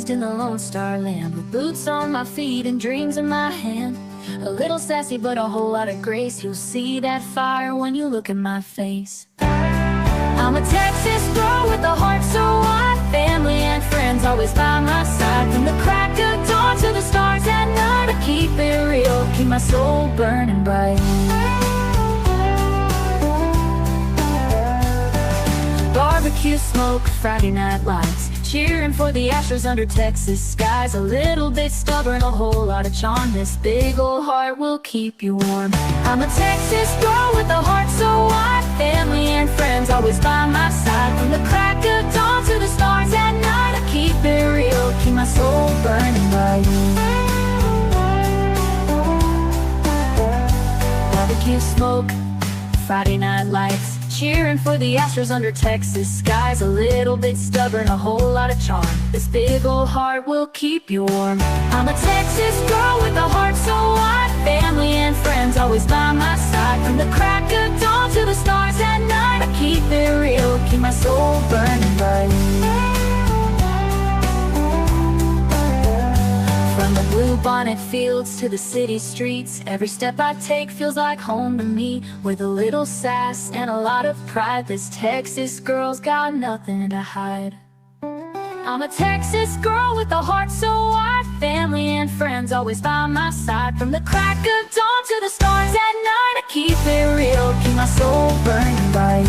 raised in the Lone Star Land, with boots on my feet and dreams in my hand. A little sassy but a whole lot of grace. You'll see that fire when you look in my face. I'm a Texas girl with a heart so wide, family and friends always by my side. From the crack of dawn to the stars at night, I keep it real, keep my soul burning bright. Barbecue smoke, Friday night lights, cheering for the Astros under Texas skies. A little bit stubborn, a whole lot of charm. This big old heart will keep you warm. I'm a Texas girl with a heart so wide, family and friends always by my side. From the crack of dawn to the stars at night, I keep it real, keep my soul burning bright. Barbecue smoke, Friday night lights, cheering for the Astros under Texas skies. A little bit stubborn, a whole lot of charm. This big old heart will keep you warm. I'm a Texas girl with a heart so wide, family and friends always by my side. From the crack of dawn to the stars at night, I keep it real, keep my soul burning bright. From the blue bonnet fields to the city streets, every step I take feels like home to me. With a little sass and a lot of pride, this Texas girl's got nothing to hide. I'm a Texas girl with a heart so wide, family and friends always by my side. From the crack of dawn to the stars at night, I keep it real, keep my soul burning bright.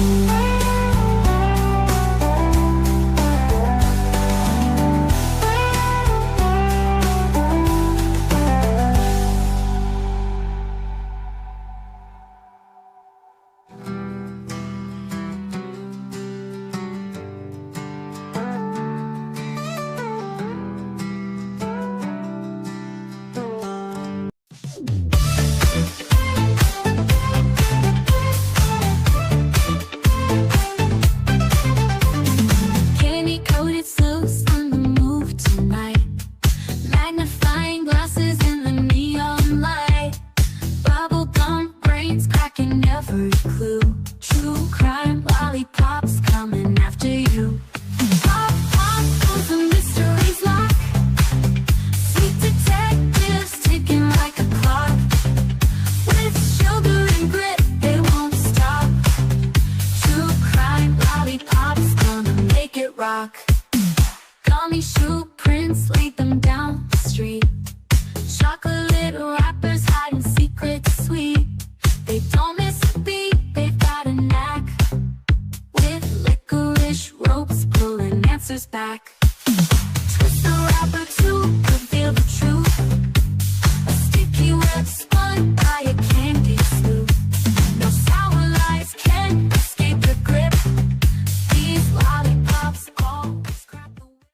Gummy shoe prints, laid them down the street. Chocolate wrappers hiding secrets sweet. They don't miss a beat, they've got a knack. With licorice ropes pulling answers back. Twist the wrapper to reveal the truth. A sticky web spun by a candy sloop. No sour lies can escape the grip. These lollipops always crack the whip.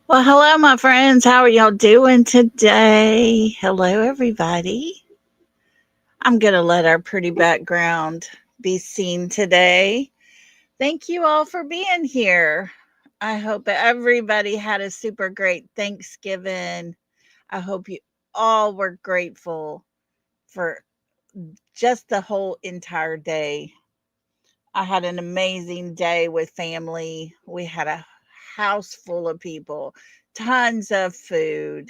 Well, hello, my friends. How are y'all doing today? Hello, everybody. I'm going to let our pretty background be seen today. Thank you all for being here. I hope everybody had a super great Thanksgiving. I hope you all were grateful for just the whole entire day. I had an amazing day with family. We had a house full of people, tons of food,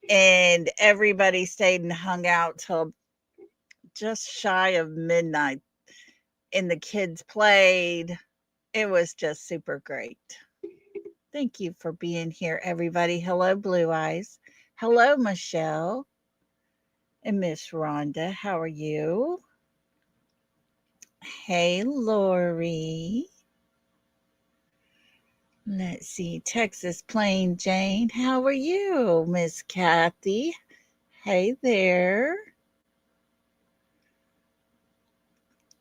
and everybody stayed and hung out till just shy of midnight. And the kids played. It was just super great. Thank you for being here, everybody. Hello, Blue Eyes. Hello, Michelle and Miss Rhonda. How are you? Hey, Lori. Let's see, Texas Plain Jane. How are you, Miss Kathy? Hey there.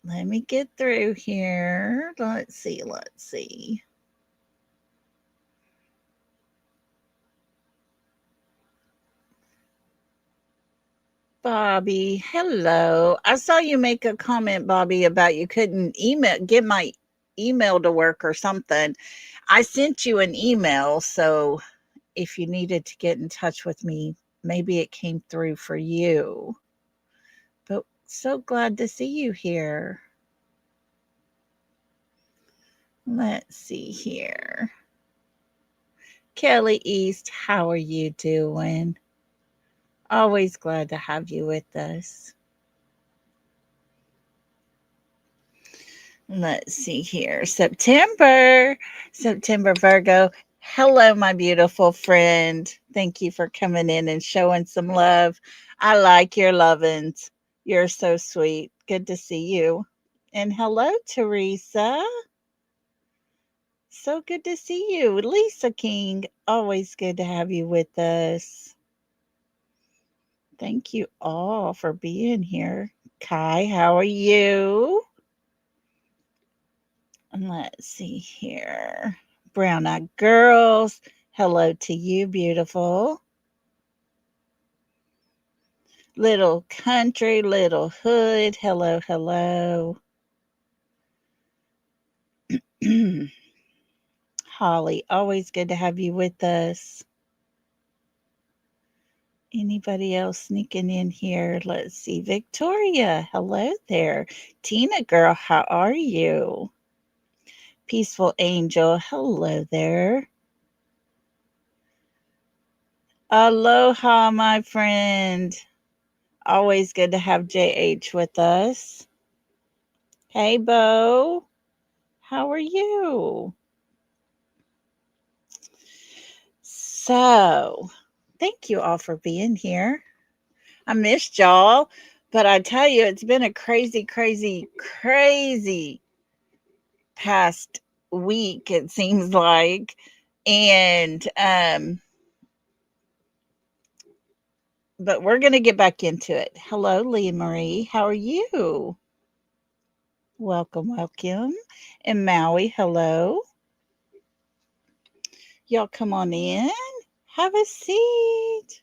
Let me get through here. Let's see. Bobby, hello. I saw you make a comment, Bobby, about you couldn't get my email to work or something. I sent you an email, so if you needed to get in touch with me, maybe it came through for you. But so glad to see you here. Let's see here. Kelly East, how are you doing? Always glad to have you with us. Let's see here. September Virgo. Hello, my beautiful friend. Thank you for coming in and showing some love. I like your lovin's. You're so sweet. Good to see you. And hello, Teresa. So good to see you. Lisa King. Always good to have you with us. Thank you all for being here. Kai, how are you? And let's see here. Brown Eyed Girls. Hello to you, beautiful. Little Country, Little Hood. Hello, hello. Holly, always good to have you with us. Anybody else sneaking in here? Let's see. Victoria, hello there. Tina girl, how are you? Peaceful Angel, hello there. Aloha, my friend. Always good to have JH with us. Hey, Bo. How are you? So, thank you all for being here. I missed y'all, but I tell you, it's been a crazy, crazy, crazy past week, it seems like. And, but we're going to get back into it. Hello, Leah Marie. How are you? Welcome, welcome. And Maui, hello. Y'all come on in. Have a seat.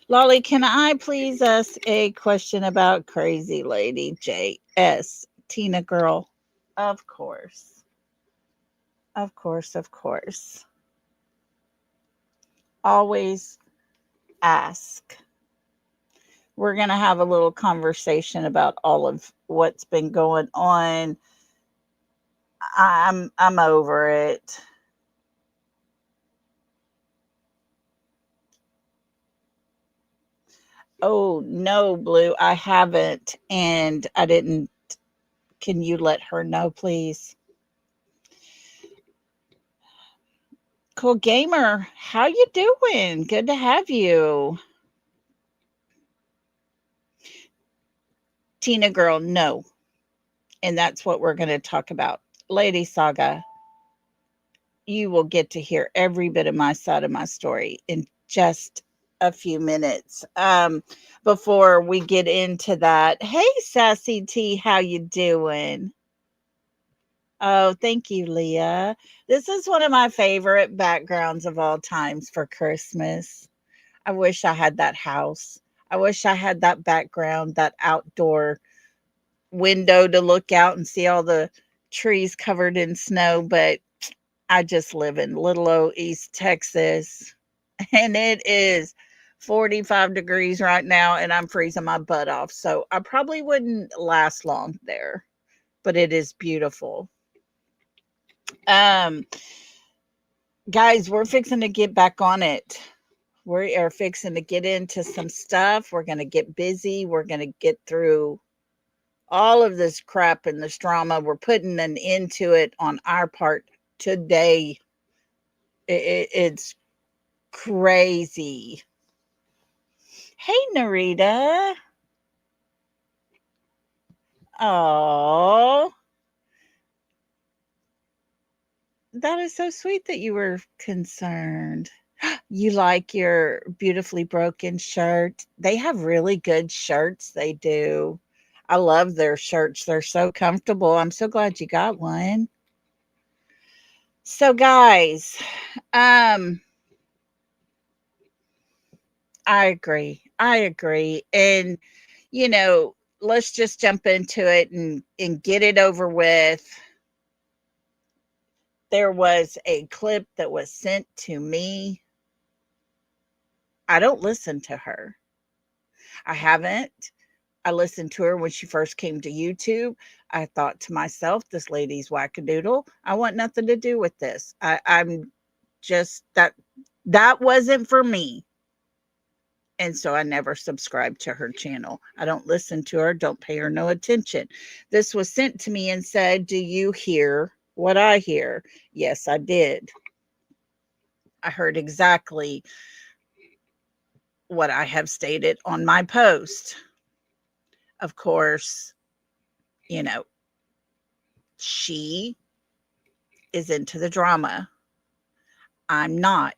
Lolly, can I please ask a question about Crazy Lady JS? Tina girl. Of course. Of course, of course. Always ask. We're going to have a little conversation about all of what's been going on. I'm over it. Oh, no, Blue, I haven't, and I didn't. Can you let her know, please? Cool Gamer, how you doing? Good to have you. Tina girl, no. And that's what we're going to talk about. Lady Saga, you will get to hear every bit of my side of my story in just a few minutes. Before we get into that, hey Sassy T, how you doing? Oh, thank you, Leah. This is one of my favorite backgrounds of all times for Christmas. I wish I had that house. I wish I had that background, that outdoor window to look out and see all the trees covered in snow, but I just live in Little O East Texas, and it is 45 degrees right now, and I'm freezing my butt off. So I probably wouldn't last long there, but it is beautiful. Um, guys, we're fixing to get back on it. We are fixing to get into some stuff. We're going to get busy. We're going to get through all of this crap and this drama. We're putting an end to it on our part today. It's crazy. Hey, Narita. Oh, that is so sweet that you were concerned. You like your beautifully broken shirt. They have really good shirts. They do. I love their shirts. They're so comfortable. I'm so glad you got one. So, guys, um, I agree. I agree. And, let's just jump into it and get it over with. There was a clip that was sent to me. I don't listen to her. I haven't. I listened to her when she first came to YouTube. I thought to myself, this lady's wackadoodle. I want nothing to do with this. I'm just that wasn't for me. And so I never subscribed to her channel. I don't listen to her, don't pay her no attention. This was sent to me and said, do you hear what I hear? Yes, I did. I heard exactly what I have stated on my post. Of course, you know, she is into the drama. I'm not.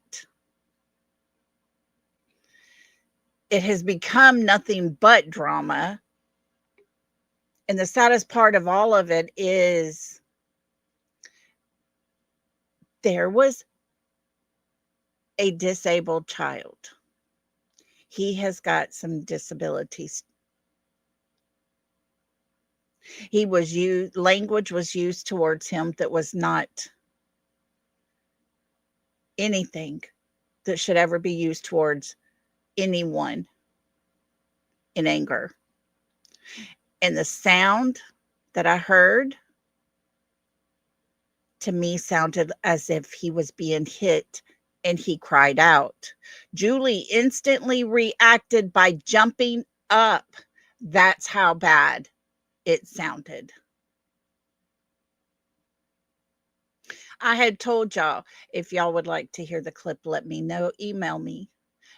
It has become nothing but drama. And the saddest part of all of it is there was a disabled child. He has got some disabilities. Language was used towards him that was not anything that should ever be used towards anyone in anger. And the sound that I heard to me sounded as if he was being hit and he cried out. Julie instantly reacted by jumping up. That's how bad it sounded. I had told y'all, if y'all would like to hear the clip, let me know, email me.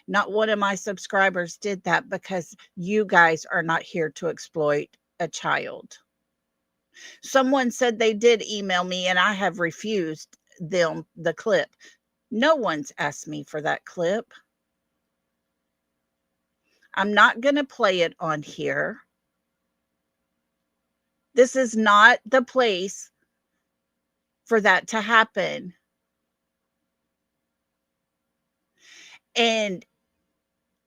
Not one of my subscribers did that because you guys are not here to exploit a child. Someone said they did email me and I have refused them the clip. No one's asked me for that clip. I'm not going to play it on here. This is not the place for that to happen. And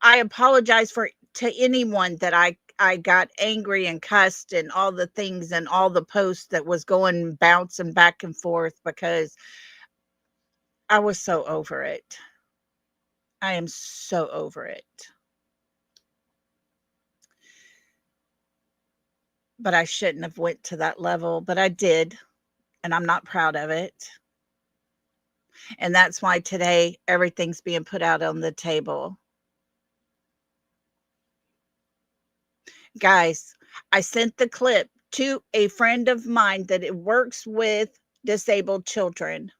I apologize to anyone that I got angry and cussed and all the things and all the posts that was going bouncing back and forth because I was so over it. I am so over it. But I shouldn't have went to that level, but I did, and I'm not proud of it. And that's why today everything's being put out on the table. Guys, I sent the clip to a friend of mine that it works with disabled children.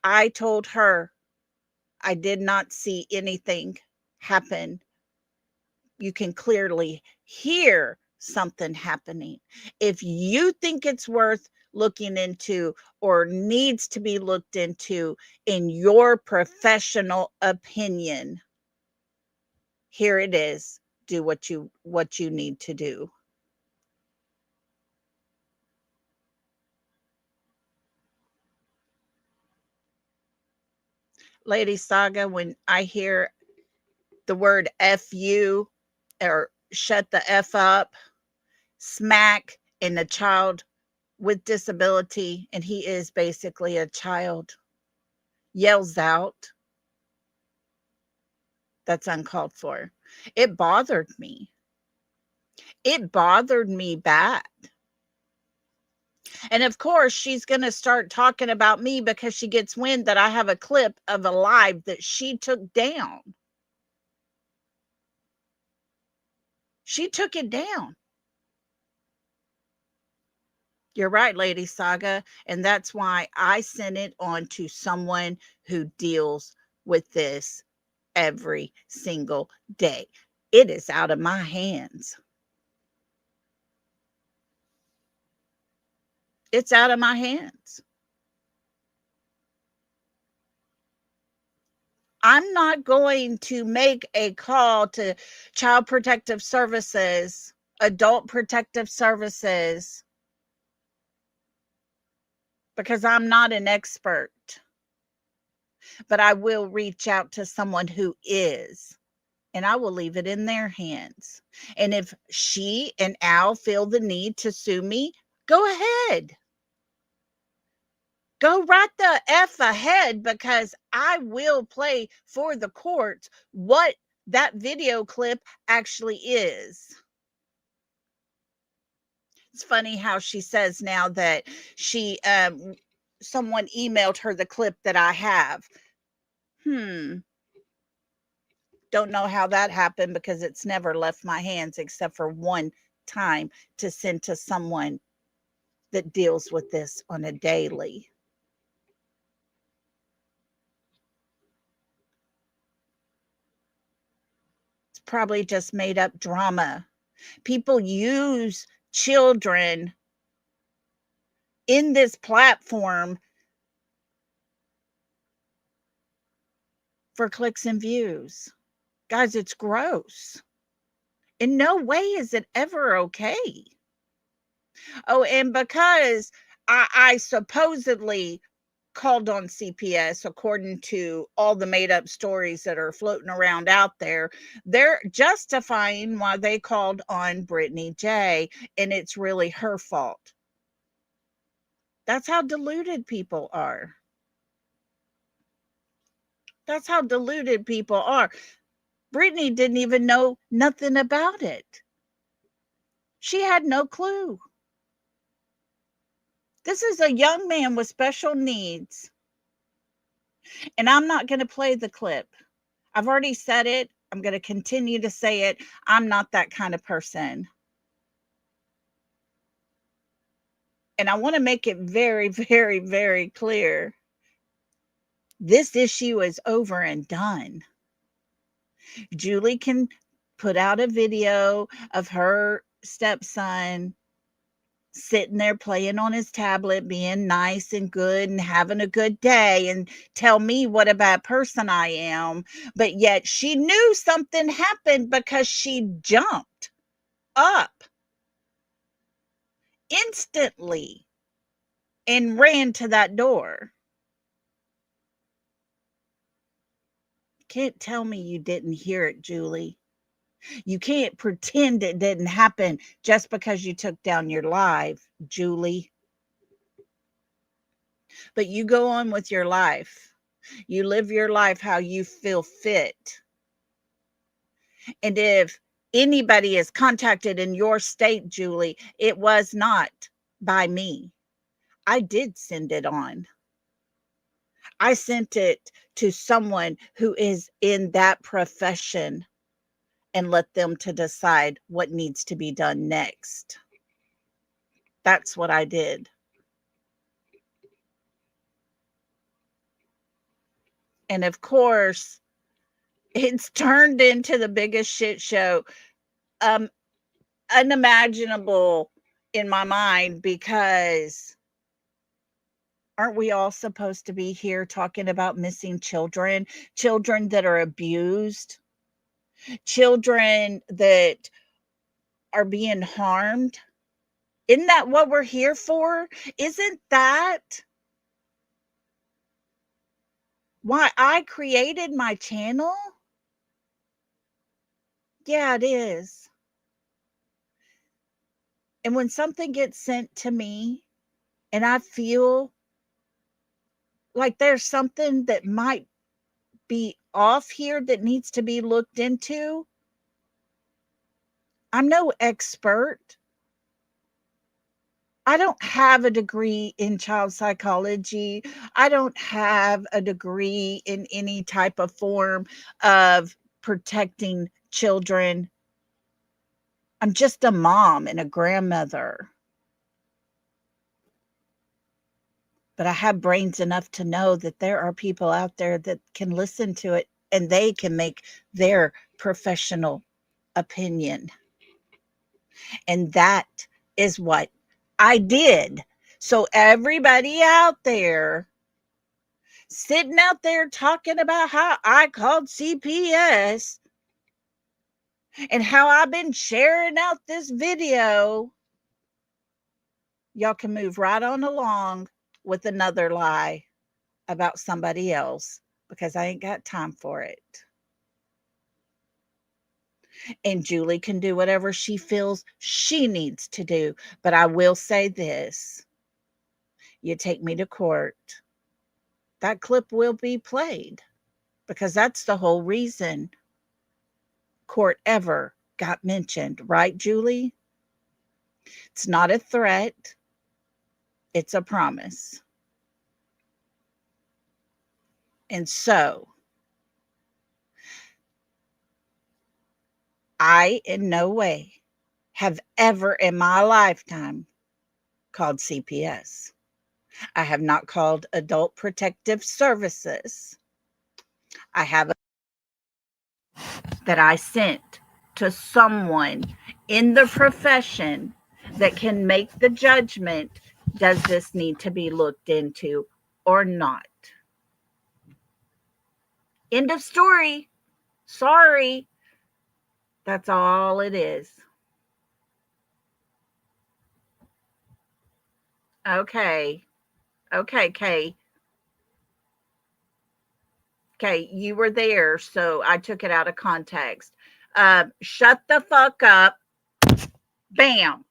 I told her I did not see anything happen. You can clearly hear something happening. If you think it's worth looking into or needs to be looked into in your professional opinion, here it is. Do what you need to do. Lady Saga, when I hear the word F you or shut the F up, smack, and a child with disability, and he is basically a child, yells out, that's uncalled for. It bothered me. It bothered me bad. And of course, she's going to start talking about me because she gets wind that I have a clip of a live that she took down. She took it down. You're right, Lady Saga. And that's why I sent it on to someone who deals with this every single day. It is out of my hands. It's out of my hands. I'm not going to make a call to Child Protective Services, Adult Protective Services, because I'm not an expert. But I will reach out to someone who is, and I will leave it in their hands. And if she and Al feel the need to sue me, go ahead. Go right the F ahead, because I will play for the courts what that video clip actually is. It's funny how she says now that she someone emailed her the clip that I have. Don't know how that happened because it's never left my hands except for one time to send to someone that deals with this on a daily. It's probably just made up drama. People use children in this platform for clicks and views. Guys, it's gross. In no way is it ever okay. Oh, and because I supposedly called on CPS, according to all the made up stories that are floating around out there, they're justifying why they called on Brittany J, and it's really her fault. That's how deluded people are. That's how deluded people are. Brittany didn't even know nothing about it. She had no clue. This is a young man with special needs. And I'm not going to play the clip. I've already said it. I'm going to continue to say it. I'm not that kind of person. And I want to make it very, very, very clear. This issue is over and done. Julie can put out a video of her stepson sitting there playing on his tablet, being nice and good and having a good day, and tell me what a bad person I am. But yet she knew something happened because she jumped up instantly and ran to that door. Can't tell me you didn't hear it, Julie. You can't pretend it didn't happen just because you took down your live, Julie. But you go on with your life. You live your life how you feel fit. And if anybody is contacted in your state, Julie, it was not by me. I did send it on. I sent it to someone who is in that profession and let them to decide what needs to be done next. That's what I did. And of course, it's turned into the biggest shit show unimaginable in my mind, because aren't we all supposed to be here talking about missing children, children that are abused, children that are being harmed? Isn't that what we're here for? Isn't that why I created my channel? Yeah, it is. And when something gets sent to me and I feel like there's something that might be off here that needs to be looked into, I'm no expert. I don't have a degree in child psychology. I don't have a degree in any type of form of protecting children. I'm just a mom and a grandmother. But I have brains enough to know that there are people out there that can listen to it and they can make their professional opinion. And that is what I did. So everybody out there sitting out there talking about how I called CPS and how I've been sharing out this video, y'all can move right on along with another lie about somebody else, because I ain't got time for it. And Julie can do whatever she feels she needs to do. But I will say this: you take me to court, that clip will be played, because that's the whole reason court ever got mentioned, right, Julie? It's not a threat, it's a promise. And so, I in no way have ever in my lifetime called CPS. I have not called Adult Protective Services. I have that I sent to someone in the profession that can make the judgment, does this need to be looked into or not? End of story. Sorry. That's all it is. Okay. Okay, Kay. Okay, you were there, so I took it out of context. Shut the fuck up. Bam.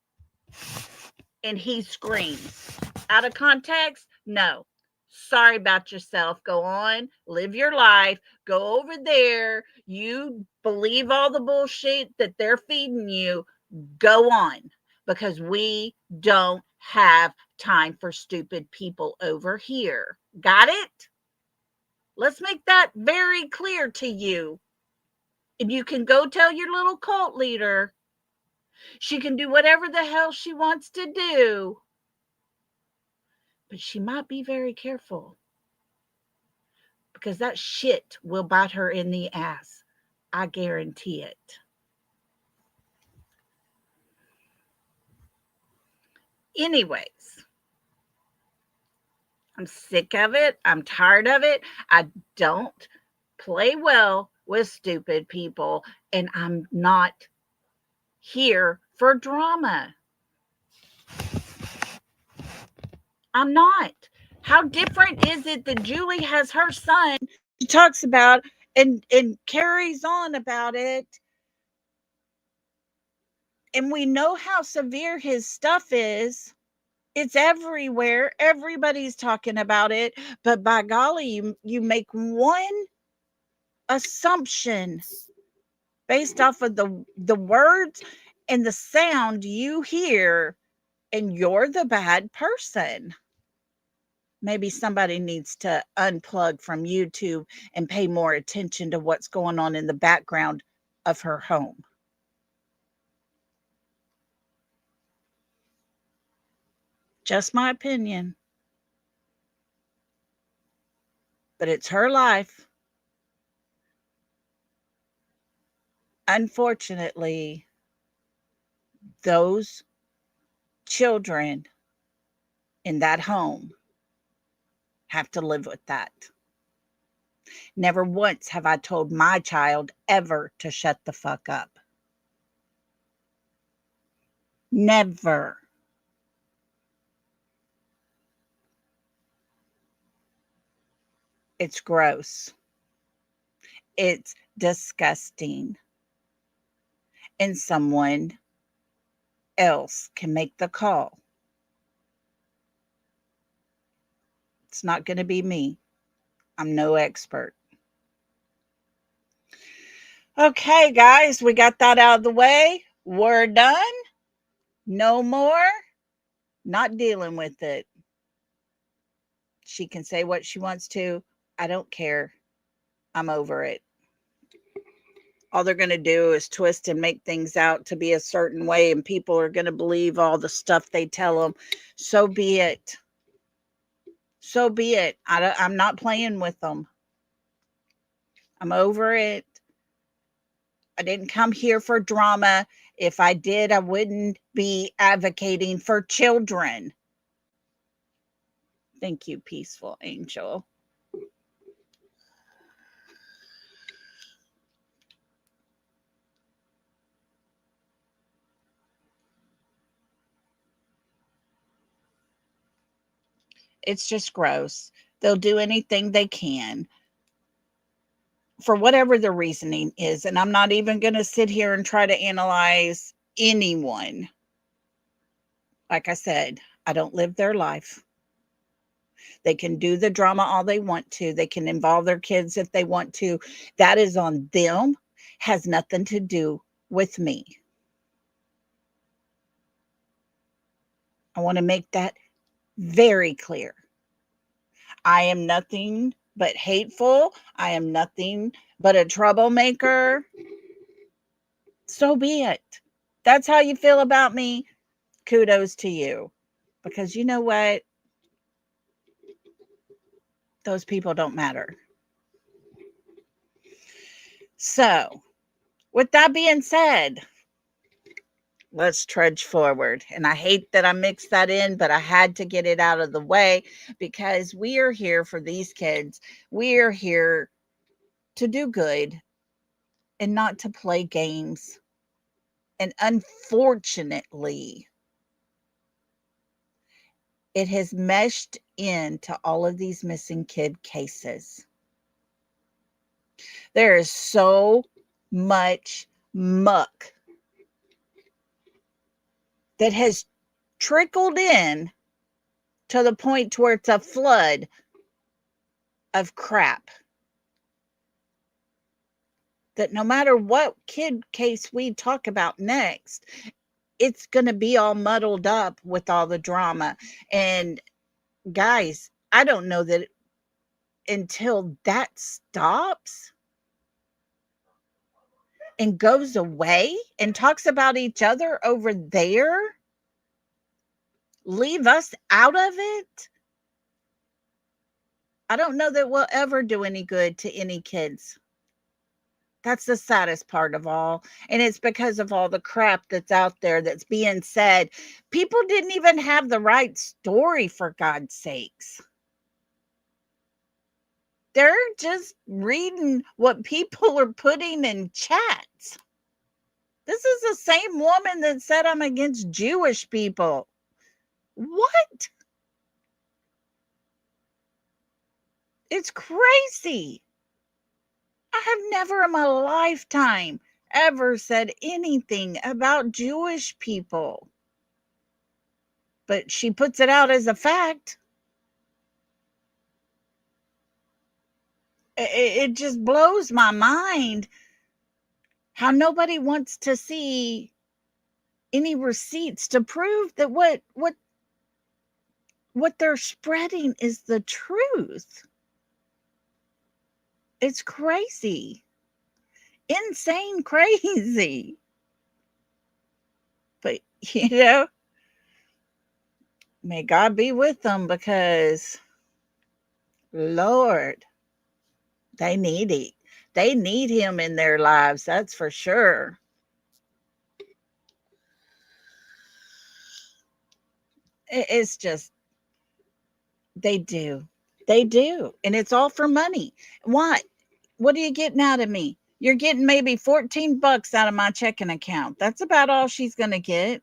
And he screams. Out of context? No. Sorry about yourself. Go on, live your life. Go over there. You believe all the bullshit that they're feeding you. Go on, because we don't have time for stupid people over here. Got it? Let's make that very clear to you. And you can go tell your little cult leader. She can do whatever the hell she wants to do. But she might be very careful, because that shit will bite her in the ass. I guarantee it. Anyways, I'm sick of it. I'm tired of it. I don't play well with stupid people, and I'm not here for drama. I'm not. How different is it that Julie has her son she talks about and carries on about it, and we know how severe his stuff is. It's everywhere. Everybody's talking about it, but by golly, you make one assumption based off of the words and the sound you hear, and you're the bad person. Maybe somebody needs to unplug from YouTube and pay more attention to what's going on in the background of her home. Just my opinion. But it's her life. Unfortunately, those children in that home have to live with that. Never once have I told my child ever to shut the fuck up. Never. It's gross. It's disgusting. And someone else can make the call. It's not going to be me. I'm no expert. Okay, guys, we got that out of the way. We're done. No more. Not dealing with it. She can say what she wants to. I don't care. I'm over it. All they're going to do is twist and make things out to be a certain way, and people are going to believe all the stuff they tell them. So be it. So be it. I'm not playing with them. I'm over it. I didn't come here for drama. If I did, I wouldn't be advocating for children. Thank you, Peaceful Angel. It's just gross. They'll do anything they can for whatever the reasoning is. And I'm not even going to sit here and try to analyze anyone. Like I said, I don't live their life. They can do the drama all they want to. They can involve their kids if they want to. That is on them. has nothing to do with me. I want to make that very clear. I am nothing but hateful. I am nothing but a troublemaker. So be it. That's how you feel about me. Kudos to you. Because you know what? Those people don't matter. So, with that being said, let's trudge forward. And I hate that I mixed that in, but I had to get it out of the way because we are here for these kids. We are here to do good and not to play games. And unfortunately, it has meshed into all of these missing kid cases. There is so much muck that has trickled in to the point to where it's a flood of crap. That no matter what kid case we talk about next, it's going to be all muddled up with all the drama. And guys, I don't know that until that stops and goes away and talks about each other over there, leave us out of it, I don't know that we'll ever do any good to any kids. That's the saddest part of all. And it's because of all the crap that's out there that's being said. People didn't even have the right story, for God's sakes. They're just reading what people are putting in chats. This is the same woman that said I'm against Jewish people. What? It's crazy. I have never in my lifetime ever said anything about Jewish people. But she puts it out as a fact. It just blows my mind how nobody wants to see any receipts to prove that what they're spreading is the truth. It's crazy. Insane crazy. But, may God be with them because, Lord, they need it. They need him in their lives, that's for sure. It's just, they do. They do. And it's all for money. What? What are you getting out of me? You're getting maybe $14 out of my checking account. That's about all she's going to get.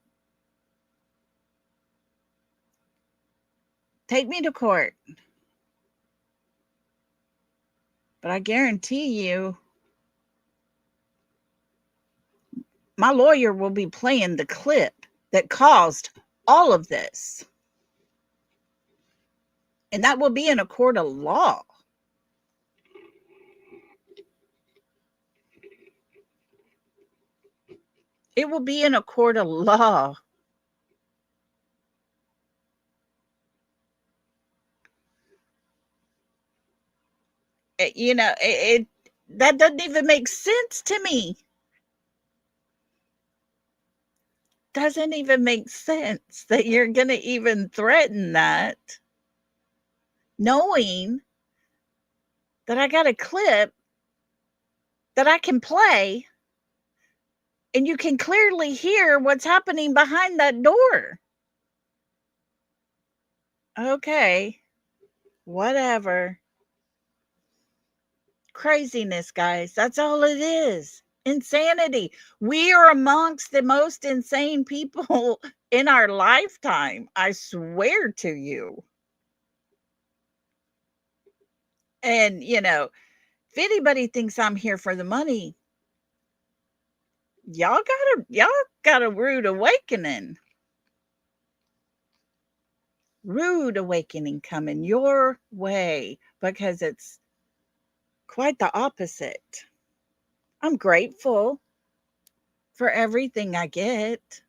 Take me to court. But I guarantee you, my lawyer will be playing the clip that caused all of this. And that will be in a court of law. It will be in a court of law. That doesn't even make sense to me. Doesn't even make sense that you're going to even threaten that, knowing that I got a clip that I can play and you can clearly hear what's happening behind that door. Okay, whatever. Craziness, guys. That's all it is. Insanity. We are amongst the most insane people in our lifetime. I swear to you. And, if anybody thinks I'm here for the money, y'all got a rude awakening. Rude awakening coming your way because it's quite the opposite. I'm grateful for everything I get.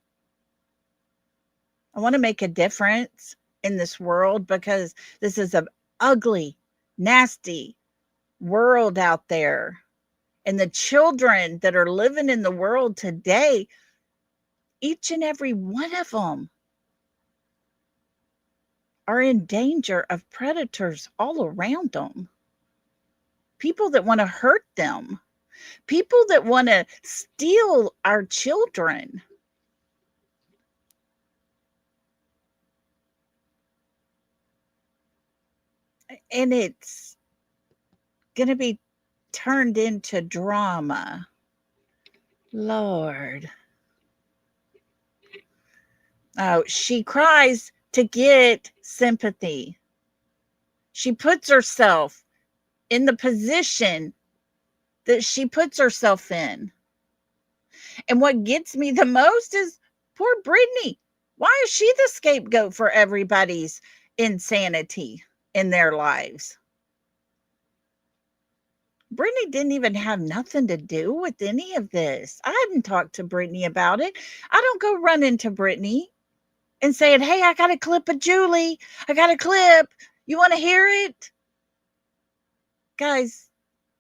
I want to make a difference in this world because this is an ugly, nasty world out there. And the children that are living in the world today, each and every one of them are in danger of predators all around them. People that want to hurt them, people that want to steal our children. And it's going to be turned into drama. Lord. Oh, she cries to get sympathy. She puts herself in the position that she puts herself in. And what gets me the most is poor Brittany. Why is she the scapegoat for everybody's insanity in their lives? Brittany didn't even have nothing to do with any of this. I hadn't talked to Brittany about it. I don't go running to Brittany and saying, hey, I got a clip of Julie. I got a clip. You want to hear it? Guys,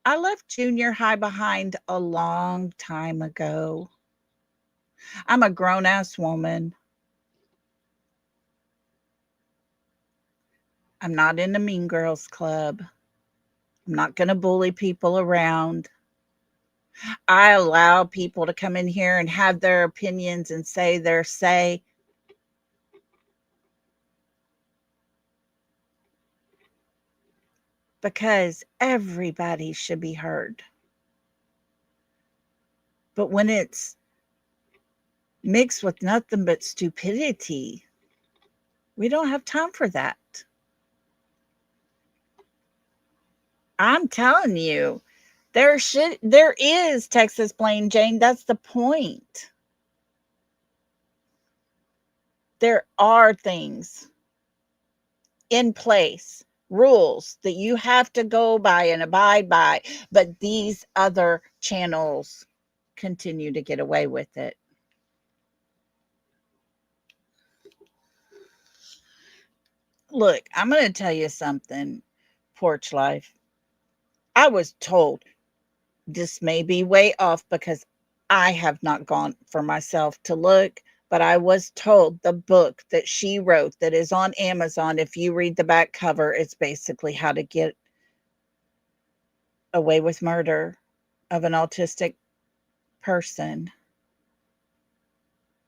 I left junior high behind a long time ago. I'm a grown-ass woman. I'm not in the Mean Girls Club. I'm not going to bully people around. I allow people to come in here and have their opinions and say their say. Because everybody should be heard. But when it's mixed with nothing but stupidity, we don't have time for that. I'm telling you, there is Texas Plain Jane. That's the point. There are things in place, rules that you have to go by and abide by, but these other channels continue to get away with it. Look, I'm going to tell you something, Porch Life. I was told this may be way off because I have not gone for myself to look, but I was told the book that she wrote that is on Amazon, if you read the back cover, it's basically how to get away with murder of an autistic person.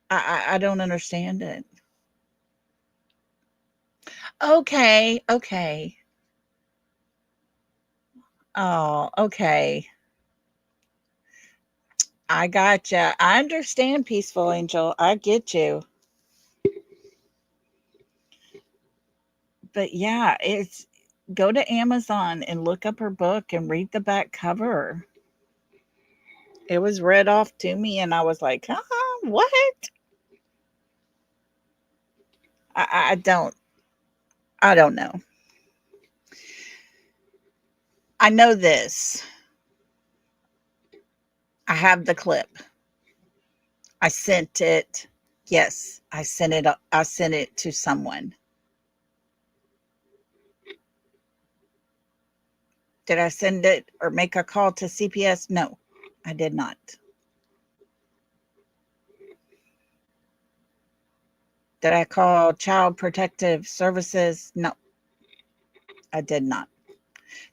I don't understand it. Okay. Oh, okay. I gotcha. I understand, Peaceful Angel. I get you. But yeah, it's go to Amazon and look up her book and read the back cover. It was read off to me, and I was like, what? I don't know. I know this. I have the clip. I sent it. Yes, I sent it. I sent it to someone. Did I send it or make a call to CPS? No, I did not. Did I call Child Protective Services? No, I did not.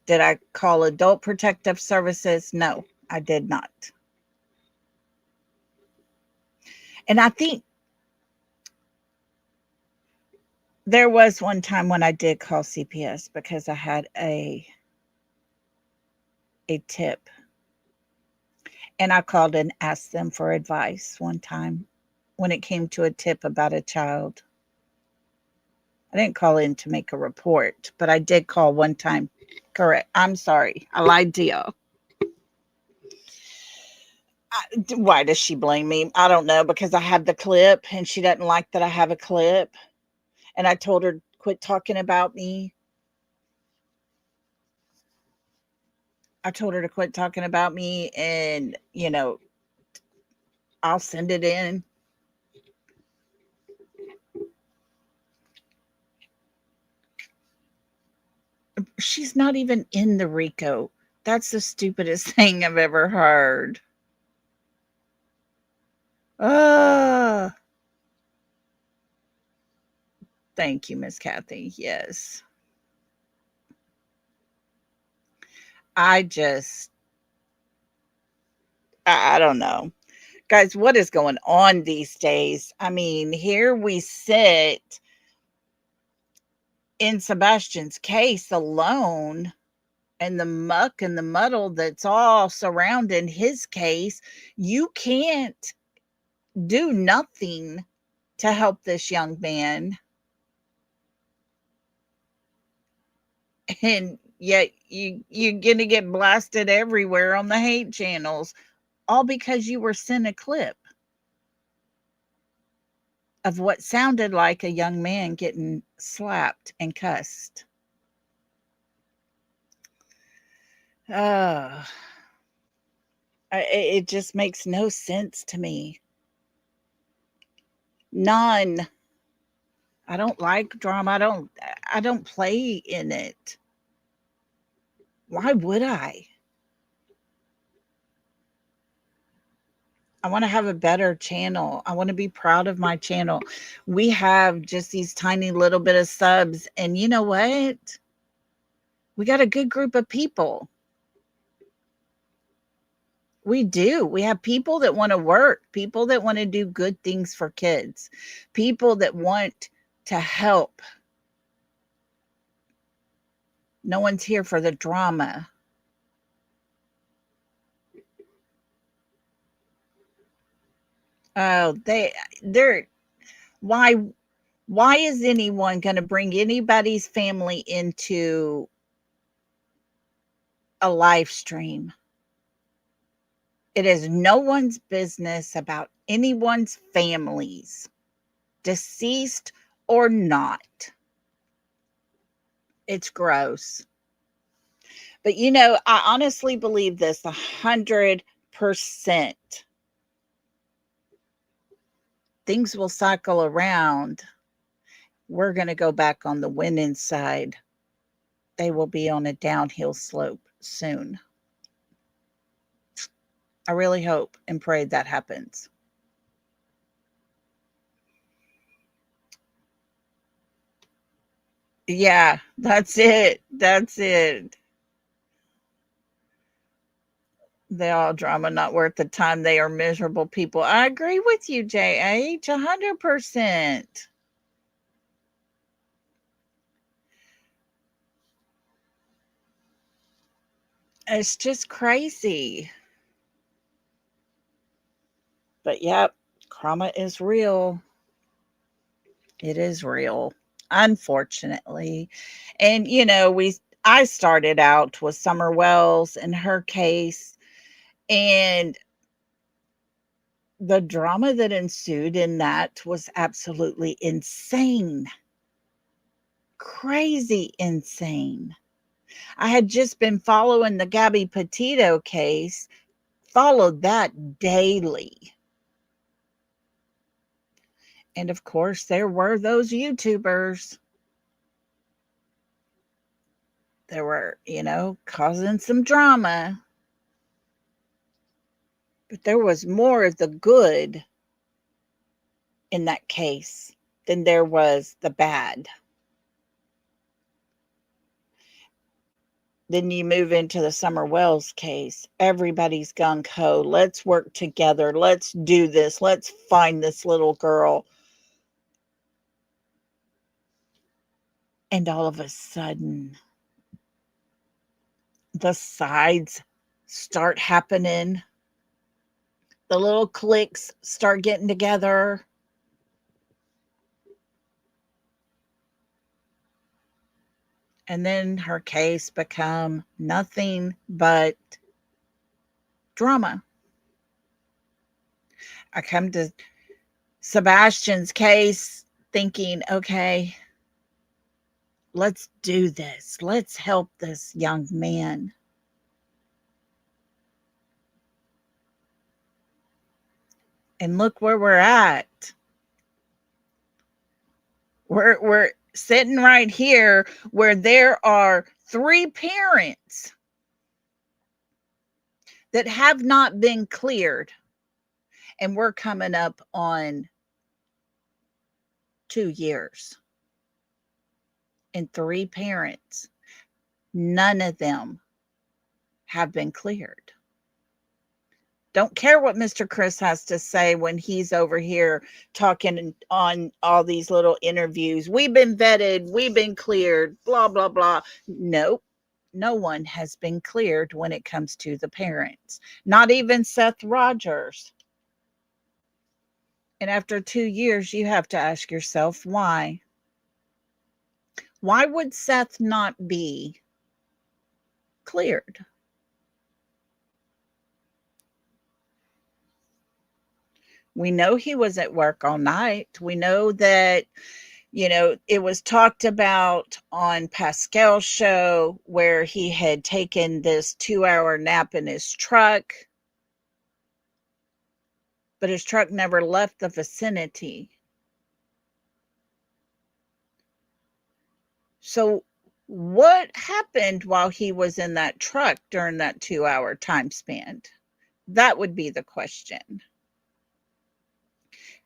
Did I call Adult Protective Services? No, I did not. And I think there was one time when I did call CPS because I had a tip. And I called and asked them for advice one time when it came to a tip about a child. I didn't call in to make a report, but I did call one time. Correct. I'm sorry. I lied to y'all. Why does she blame me? I don't know, because I have the clip and she doesn't like that I have a clip. And I told her, quit talking about me. I told her to quit talking about me and, I'll send it in. She's not even in the RICO. That's the stupidest thing I've ever heard. Ah, thank you, Miss Kathy. Yes. I just, I don't know. Guys, what is going on these days? I mean, here we sit in Sebastian's case alone and the muck and the muddle that's all surrounding his case. You can't do nothing to help this young man. And yet you're gonna get blasted everywhere on the hate channels, all because you were sent a clip of what sounded like a young man getting slapped and cussed. uh it just makes no sense to me. None. I don't like drama. I don't play in it. Why would I? I want to have a better channel. I want to be proud of my channel. We have just these tiny little bit of subs, and you know what? We got a good group of people. We do. We have people that want to work, people that want to do good things for kids, people that want to help. No one's here for the drama. Oh, they're why is anyone going to bring anybody's family into a live stream? It is no one's business about anyone's families, deceased or not. It's gross. But I honestly believe this 100%. Things will cycle around. We're going to go back on the winning side. They will be on a downhill slope soon. I really hope and pray that happens. Yeah, that's it. That's it. They all drama not worth the time. They are miserable people. I agree with you, JH, 100%. It's just crazy. But yep, karma is real. It is real, unfortunately. And I started out with Summer Wells and her case, and the drama that ensued in that was absolutely insane. Crazy insane. I had just been following the Gabby Petito case, followed that daily. And of course, there were those YouTubers. They were, causing some drama. But there was more of the good in that case than there was the bad. Then you move into the Summer Wells case. Everybody's gung ho. Let's work together. Let's do this. Let's find this little girl. And all of a sudden, the sides start happening. The little cliques start getting together. And then her case become nothing but drama. I come to Sebastian's case thinking, okay, let's do this. Let's help this young man. And look where we're at. We're sitting right here where there are 3 parents that have not been cleared, and we're coming up on 2 years. And 3 parents, none of them have been cleared. Don't care what Mr. Chris has to say when he's over here talking on all these little interviews. We've been vetted, we've been cleared, blah, blah, blah. Nope. No one has been cleared when it comes to the parents, not even Seth Rogers. And after 2 years, you have to ask yourself why. Why would Seth not be cleared? We know he was at work all night. We know that, it was talked about on Pascal's show where he had taken this 2-hour nap in his truck, but his truck never left the vicinity. So what happened while he was in that truck during that 2-hour time span? That would be the question.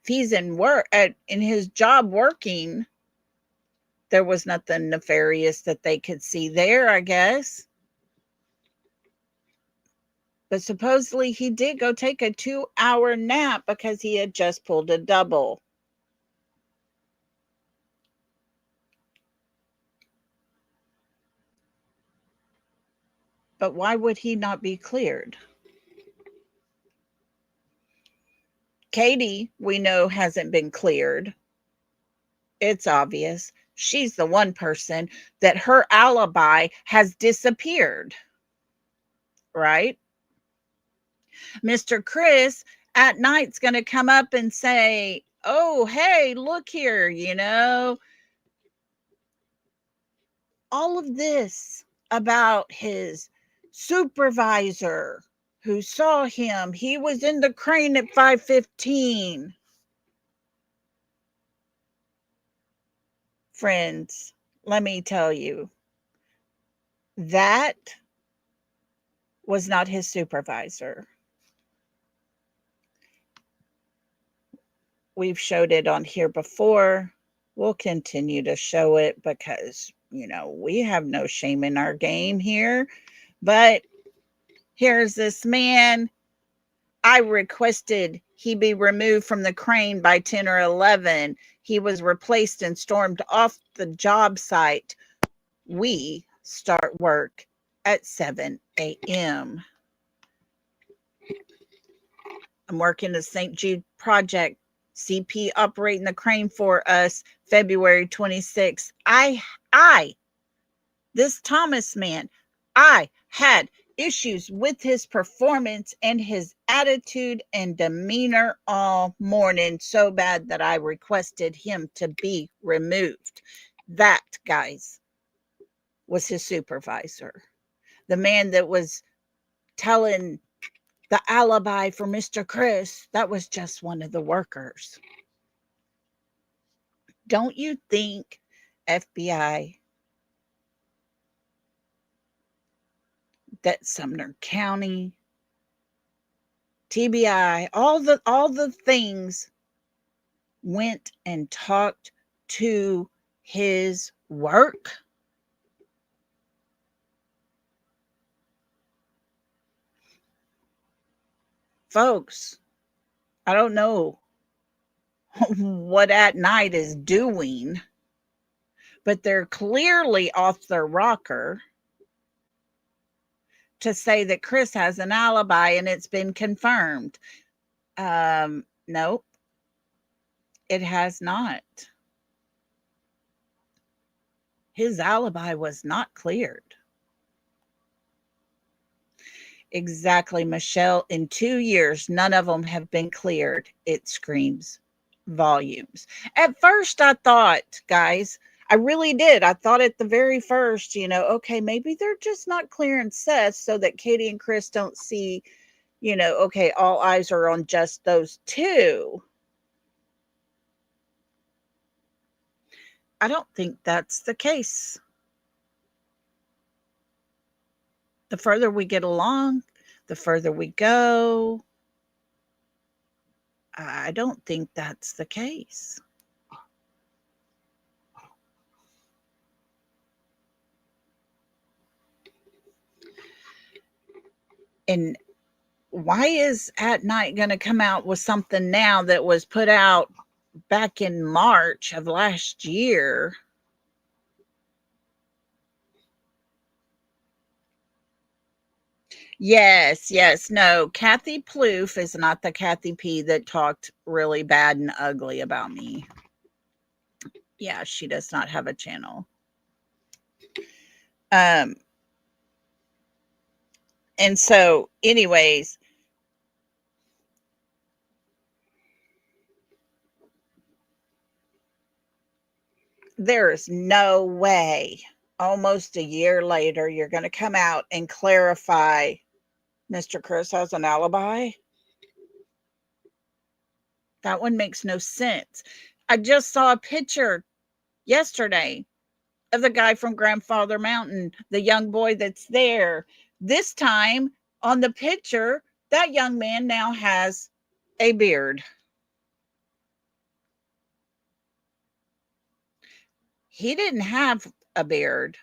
If he's in his job working, there was nothing nefarious that they could see there, I guess. But supposedly he did go take a 2-hour nap because he had just pulled a double. But why would he not be cleared? Katie, we know, hasn't been cleared. It's obvious. She's the one person that her alibi has disappeared, right? Mr. Chris at night's going to come up and say, oh, hey, look here, all of this about his supervisor who saw him. He was in the crane at 5:15. Friends, let me tell you, that was not his supervisor. We've showed it on here before. We'll continue to show it because, we have no shame in our game here. But here's this man. I requested he be removed from the crane by 10 or 11. He was replaced and stormed off the job site. We start work at 7 a.m. I'm working the St. Jude project. CP operating the crane for us February 26th. This Thomas man, I had issues with his performance and his attitude and demeanor all morning, so bad that I requested him to be removed. That, guys, was his supervisor. The man that was telling the alibi for Mr. Chris, that was just one of the workers. Don't you think FBI, that Sumner County, TBI, all the things went and talked to his work? Folks, I don't know what At Night is doing, but they're clearly off their rocker to say that Chris has an alibi and it's been confirmed. Nope, it has not. His alibi was not cleared. Exactly, Michelle. In 2 years, none of them have been cleared. It screams volumes. At first, I thought, guys, I really did. I thought at the very first, okay, maybe they're just not clearing Seth so that Katie and Chris don't see, Okay, all eyes are on just those two. I don't think that's the case. The further we get along, the further we go, I don't think that's the case. And why is At Night going to come out with something now that was put out back in March of last year? Yes, yes. No, Kathy Plouffe is not the Kathy P that talked really bad and ugly about me. Yeah, she does not have a channel. Um, and so, anyways, there is no way almost a year later you're going to come out and clarify Mr. Chris has an alibi. That one makes no sense. I just saw a picture yesterday of the guy from Grandfather Mountain, the young boy that's there. This time on the picture, that young man now has a beard. He didn't have a beard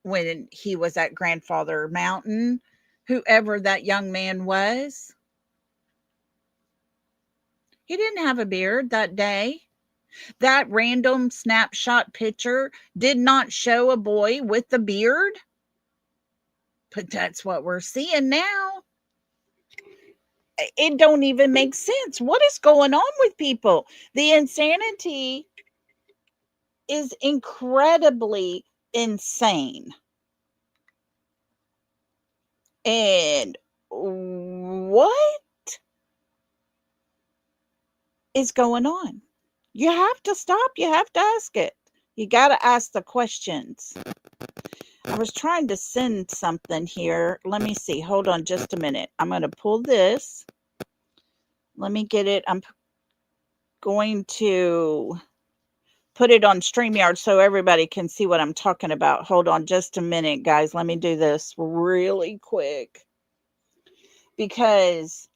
when he was at Grandfather Mountain, whoever that young man was. He didn't have a beard that day. That random snapshot picture did not show a boy with a beard, but that's what we're seeing now. It don't even make sense. What is going on with people? The insanity is incredibly insane. And what is going on? You have to stop. You have to ask it. You got to ask the questions. I was trying to send something here. Let me see. Hold on just a minute. I'm going to pull this. Let me get it. I'm going to put it on StreamYard so everybody can see what I'm talking about. Hold on just a minute, guys. Let me do this really quick. Because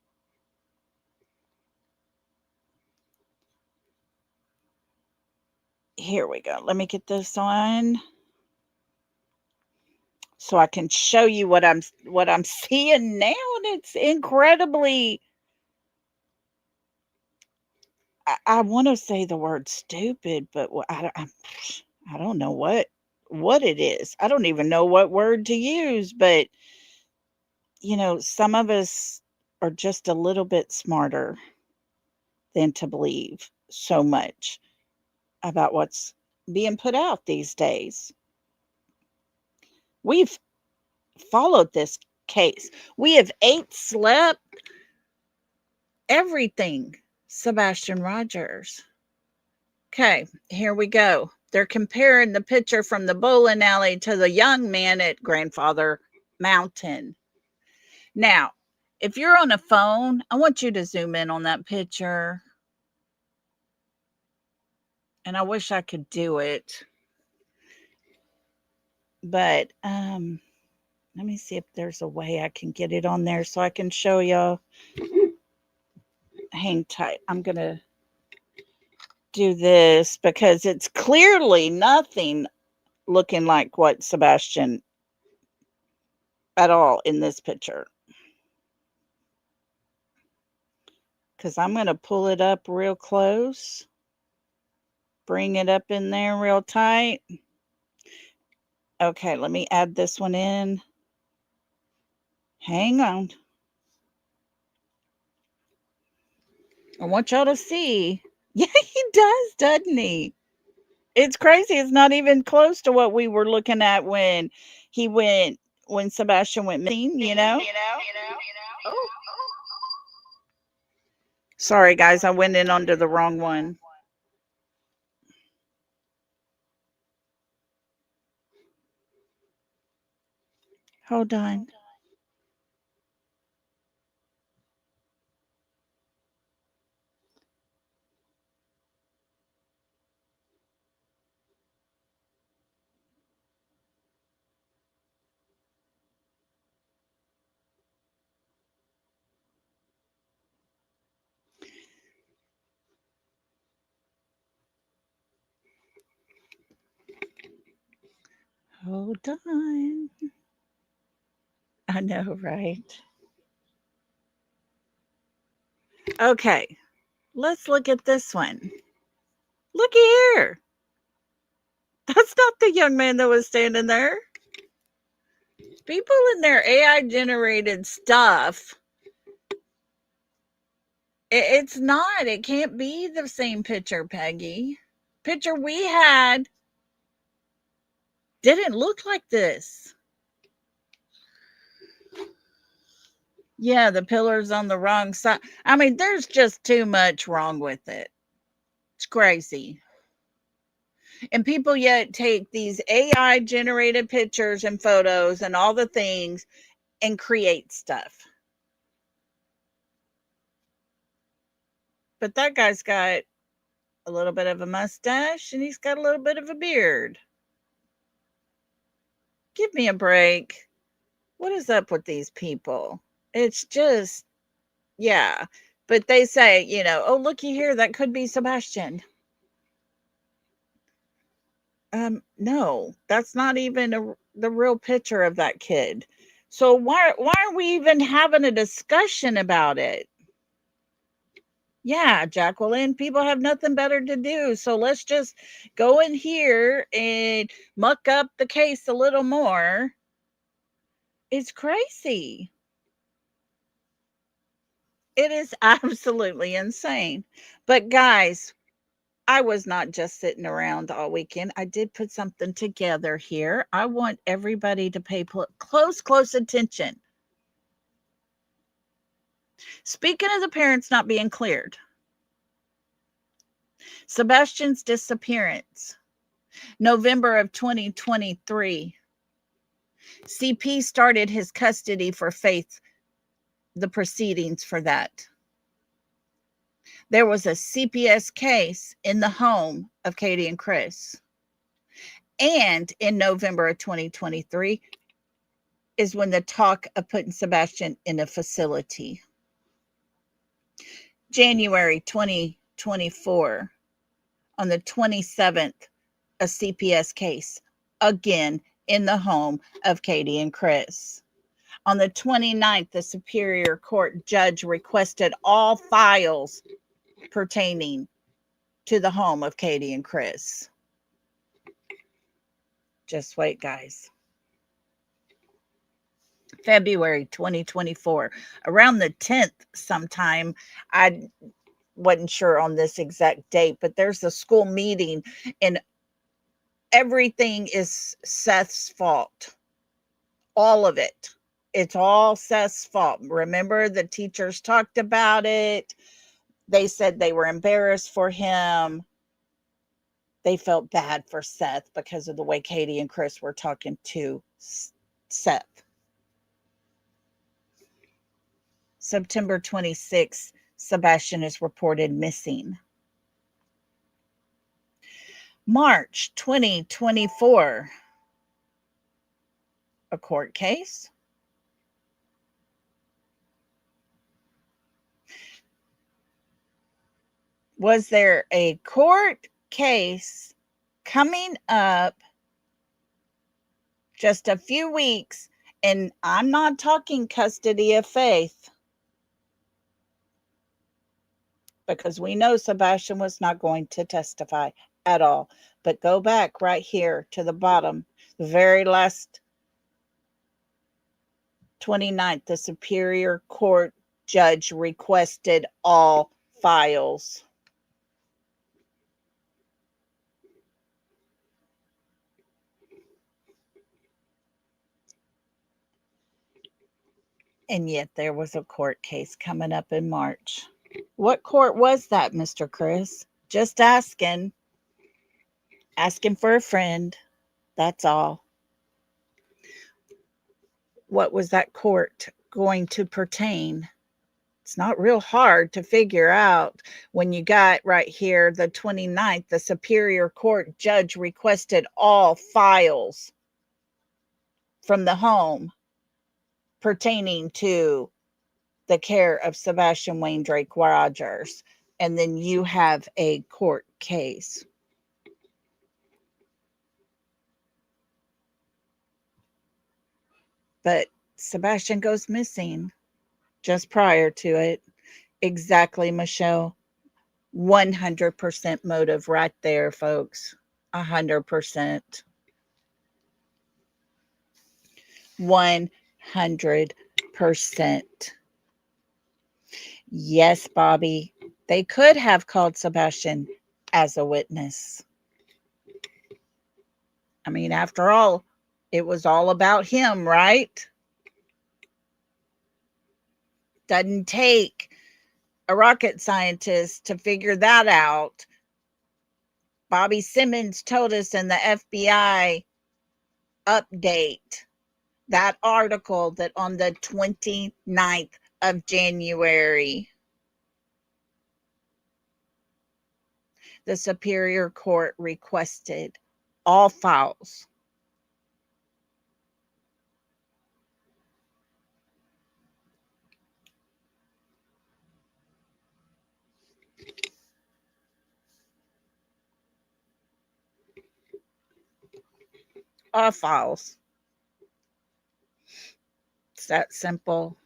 here we go. Let me get this on so I can show you what I'm seeing now, and it's incredibly, I want to say the word stupid, but I don't know what it is. I don't even know what word to use, but some of us are just a little bit smarter than to believe so much about what's being put out these days. We've followed this case. We have ate, slept, everything. Sebastian Rogers. Okay, here we go. They're comparing the picture from the bowling alley to the young man at Grandfather Mountain. Now, if you're on a phone, I want you to zoom in on that picture. And I wish I could do it. But let me see if there's a way I can get it on there so I can show y'all. Hang tight. I'm going to do this because it's clearly nothing looking like what Sebastian at all in this picture. Because I'm going to pull it up real close. Bring it up in there real tight. Okay, let me add this one in. Hang on. I want y'all to see. Yeah, he does, doesn't he? It's crazy. It's not even close to what we were looking at when Sebastian went missing. Oh, sorry, guys. I went in under the wrong one. Hold on. Hold on. I know, right? Okay, let's look at this one. Looky here. That's not the young man that was standing there. People in their AI generated stuff, it's not. It can't be the same picture, Peggy. Picture we had didn't look like this. Yeah, the pillar's on the wrong side. I mean, there's just too much wrong with it. It's crazy. And people yet take these AI generated pictures and photos and all the things and create stuff. But that guy's got a little bit of a mustache and he's got a little bit of a beard. Give me a break. What is up with these people? It's just, yeah. But they say, oh, looky here, that could be Sebastian. No, that's not even the real picture of that kid. So why are we even having a discussion about it? Yeah, Jacqueline, people have nothing better to do. So let's just go in here and muck up the case a little more. It's crazy. It is absolutely insane. But guys, I was not just sitting around all weekend. I did put something together here. I want everybody to pay close attention. Speaking of the parents not being cleared, Sebastian's disappearance, November of 2023. CP started his custody for Faith, the proceedings for that. There was a CPS case in the home of Katie and Chris. And in November of 2023 is when the talk of putting Sebastian in a facility. January 2024, on the 27th, a CPS case, again in the home of Katie and Chris. On the 29th, the Superior Court judge requested all files pertaining to the home of Katie and Chris. Just wait, guys. February 2024, around the 10th sometime. I wasn't sure on this exact date, but there's a school meeting and everything is Seth's fault. All of it. It's all Seth's fault. Remember, the teachers talked about it. They said they were embarrassed for him. They felt bad for Seth because of the way Katie and Chris were talking to Seth. September 26th, Sebastian is reported missing. March 2024, a court case. Was there a court case coming up just a few weeks? And I'm not talking custody of Faith, because we know Sebastian was not going to testify at all. But go back right here to the bottom, the very last 29th, the Superior Court judge requested all files. And yet there was a court case coming up in March. What court was that, Mr. Chris? Just asking. Asking for a friend. That's all. What was that court going to pertain? It's not real hard to figure out when you got right here the 29th, the Superior Court judge requested all files from the home pertaining to the care of Sebastian Wayne Drake Rogers. And then you have a court case. But Sebastian goes missing just prior to it. Exactly, Michelle. 100% motive right there, folks. 100%. 100%. Yes, Bobby. They could have called Sebastian as a witness. I mean, after all, it was all about him, right? Doesn't take a rocket scientist to figure that out. Bobby Simmons told us in the FBI update, that article, that on the 29th of January, the Superior Court requested all files. All files. It's that simple.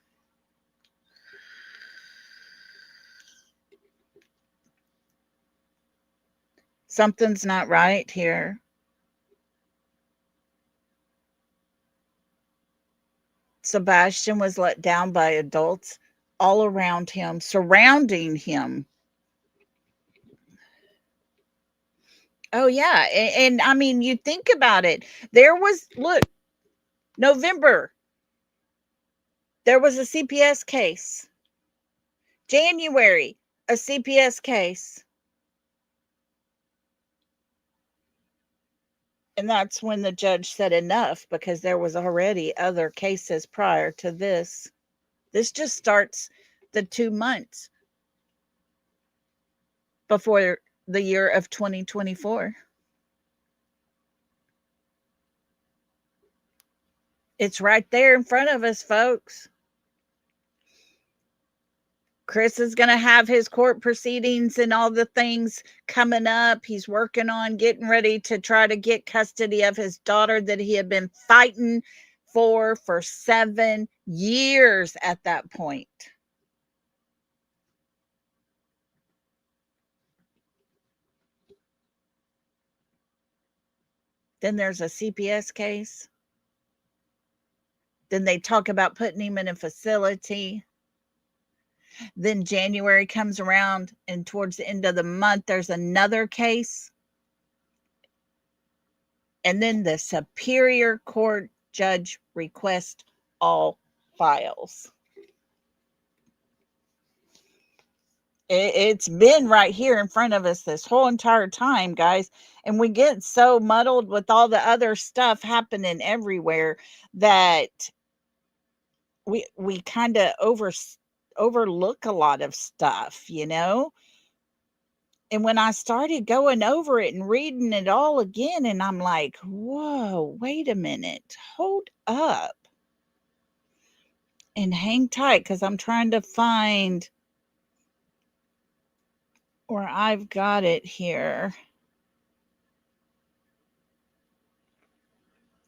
Something's not right here. Sebastian was let down by adults all around him, surrounding him. Oh, yeah. And I mean, you think about it. There was, look, November, there was a CPS case. January, a CPS case. And that's when the judge said enough, because there was already other cases prior to this. This just starts the 2 months before the year of 2024. It's right there in front of us, folks. Chris is going to have his court proceedings and all the things coming up. He's working on getting ready to try to get custody of his daughter that he had been fighting for 7 years at that point. Then there's a CPS case. Then they talk about putting him in a facility. Then January comes around, and towards the end of the month, there's another case. And then the Superior Court judge requests all files. It's been right here in front of us this whole entire time, guys. And we get so muddled with all the other stuff happening everywhere that we kind of overlook a lot of stuff, you know? And when I started going over it and reading it all again, and I'm like, whoa, wait a minute, hold up. And hang tight, because I'm trying to find where I've got it here.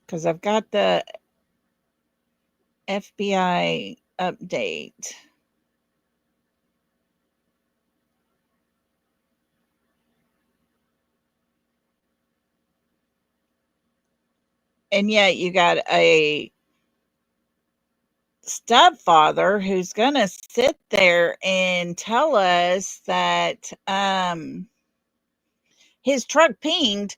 Because I've got the FBI update. And yet you got a stepfather who's going to sit there and tell us that his truck pinged,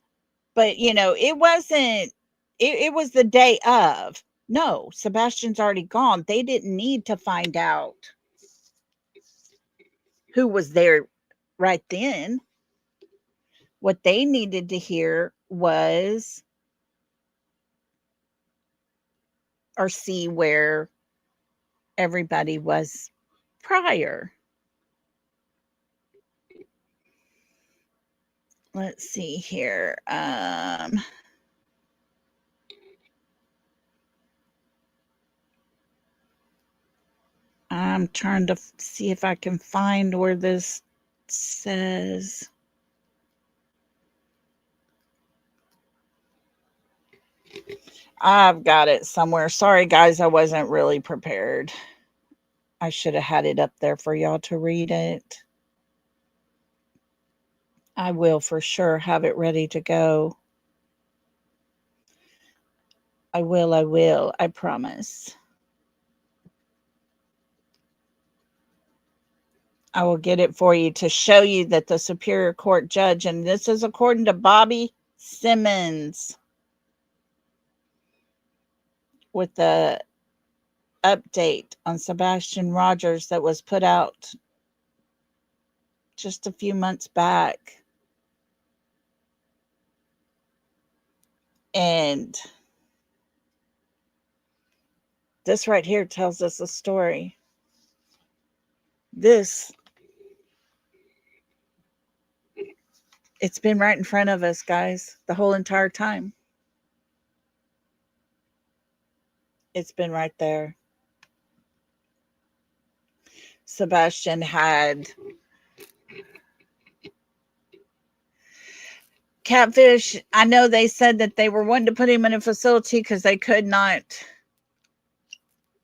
but it wasn't, it was the day of. No, Sebastian's already gone. They didn't need to find out who was there right then. What they needed to hear was, or see, where everybody was prior. Let's see here. I'm trying to see if I can find where this says. I've got it somewhere. Sorry, guys, I wasn't really prepared. I should have had it up there for y'all to read it. I will for sure have it ready to go. I will, I promise. I will get it for you to show you that the Superior Court judge, and this is according to Bobby Simmons with the update on Sebastian Rogers that was put out just a few months back. And this right here tells us a story. It's been right in front of us, guys, the whole entire time. It's been right there. Sebastian had catfish. I know they said that they were wanting to put him in a facility because they could not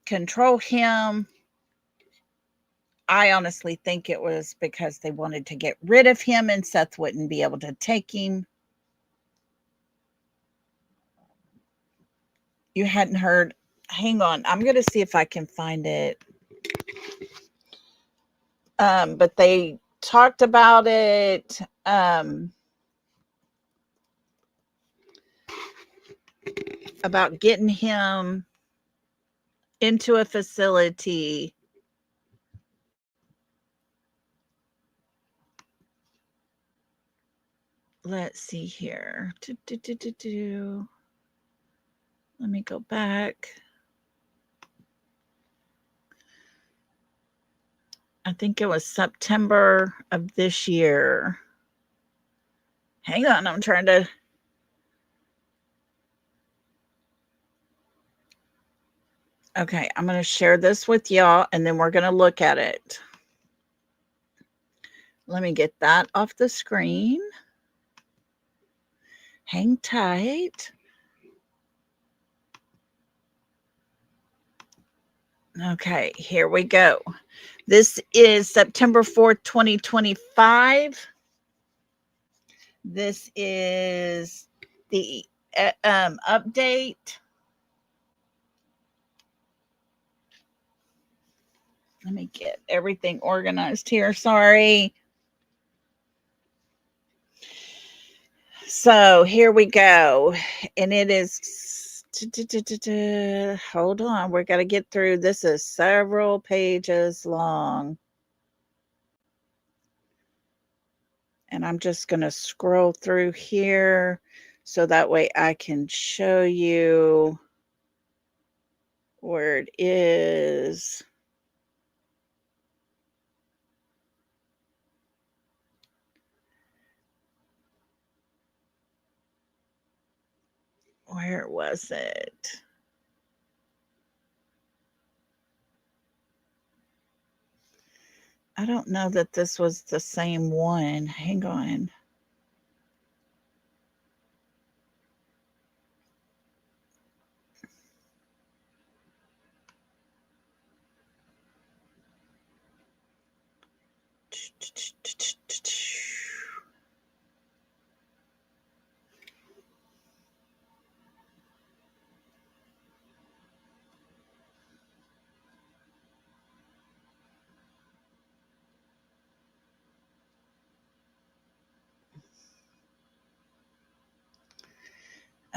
control him. I honestly think it was because they wanted to get rid of him and Seth wouldn't be able to take him. You hadn't heard. Hang on. I'm going to see if I can find it. But they talked about it. About getting him into a facility. Let's see here. Let me go back. I think it was September of this year. Hang on, I'm trying to. Okay, I'm going to share this with y'all and then we're going to look at it. Let me get that off the screen. Hang tight. Okay, here we go. This is September 4th, 2025. This is the update. Let me get everything organized here. Sorry. So here we go. And it is, hold on. We're going to get through. This is several pages long. And I'm just going to scroll through here so that way I can show you where it is. Where was it? I don't know that this was the same one. Hang on.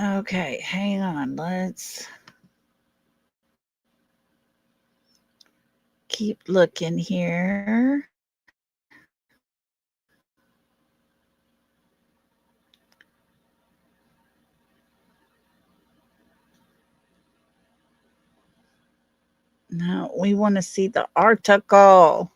Okay, hang on. Let's keep looking here. Now we want to see the article.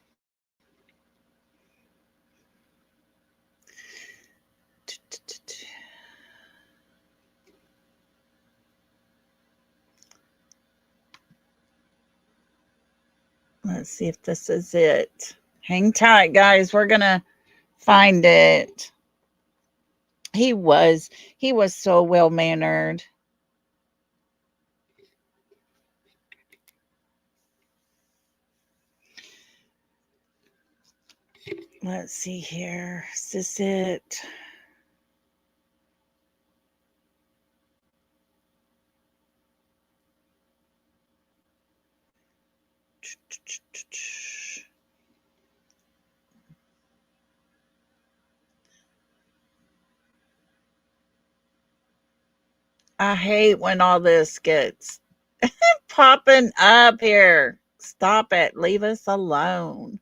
Let's see if this is it. Hang tight, guys. We're going to find it. He was so well-mannered. Let's see here. Is this it? I hate when all this gets popping up here. Stop it. Leave us alone.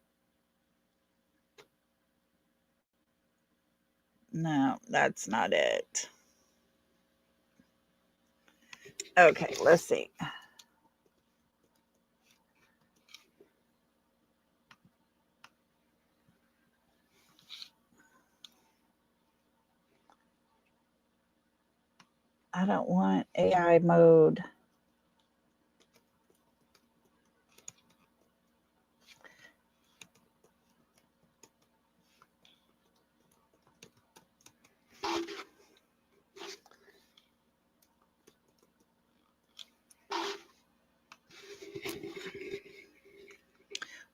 No, that's not it. Okay, let's see. I don't want AI mode.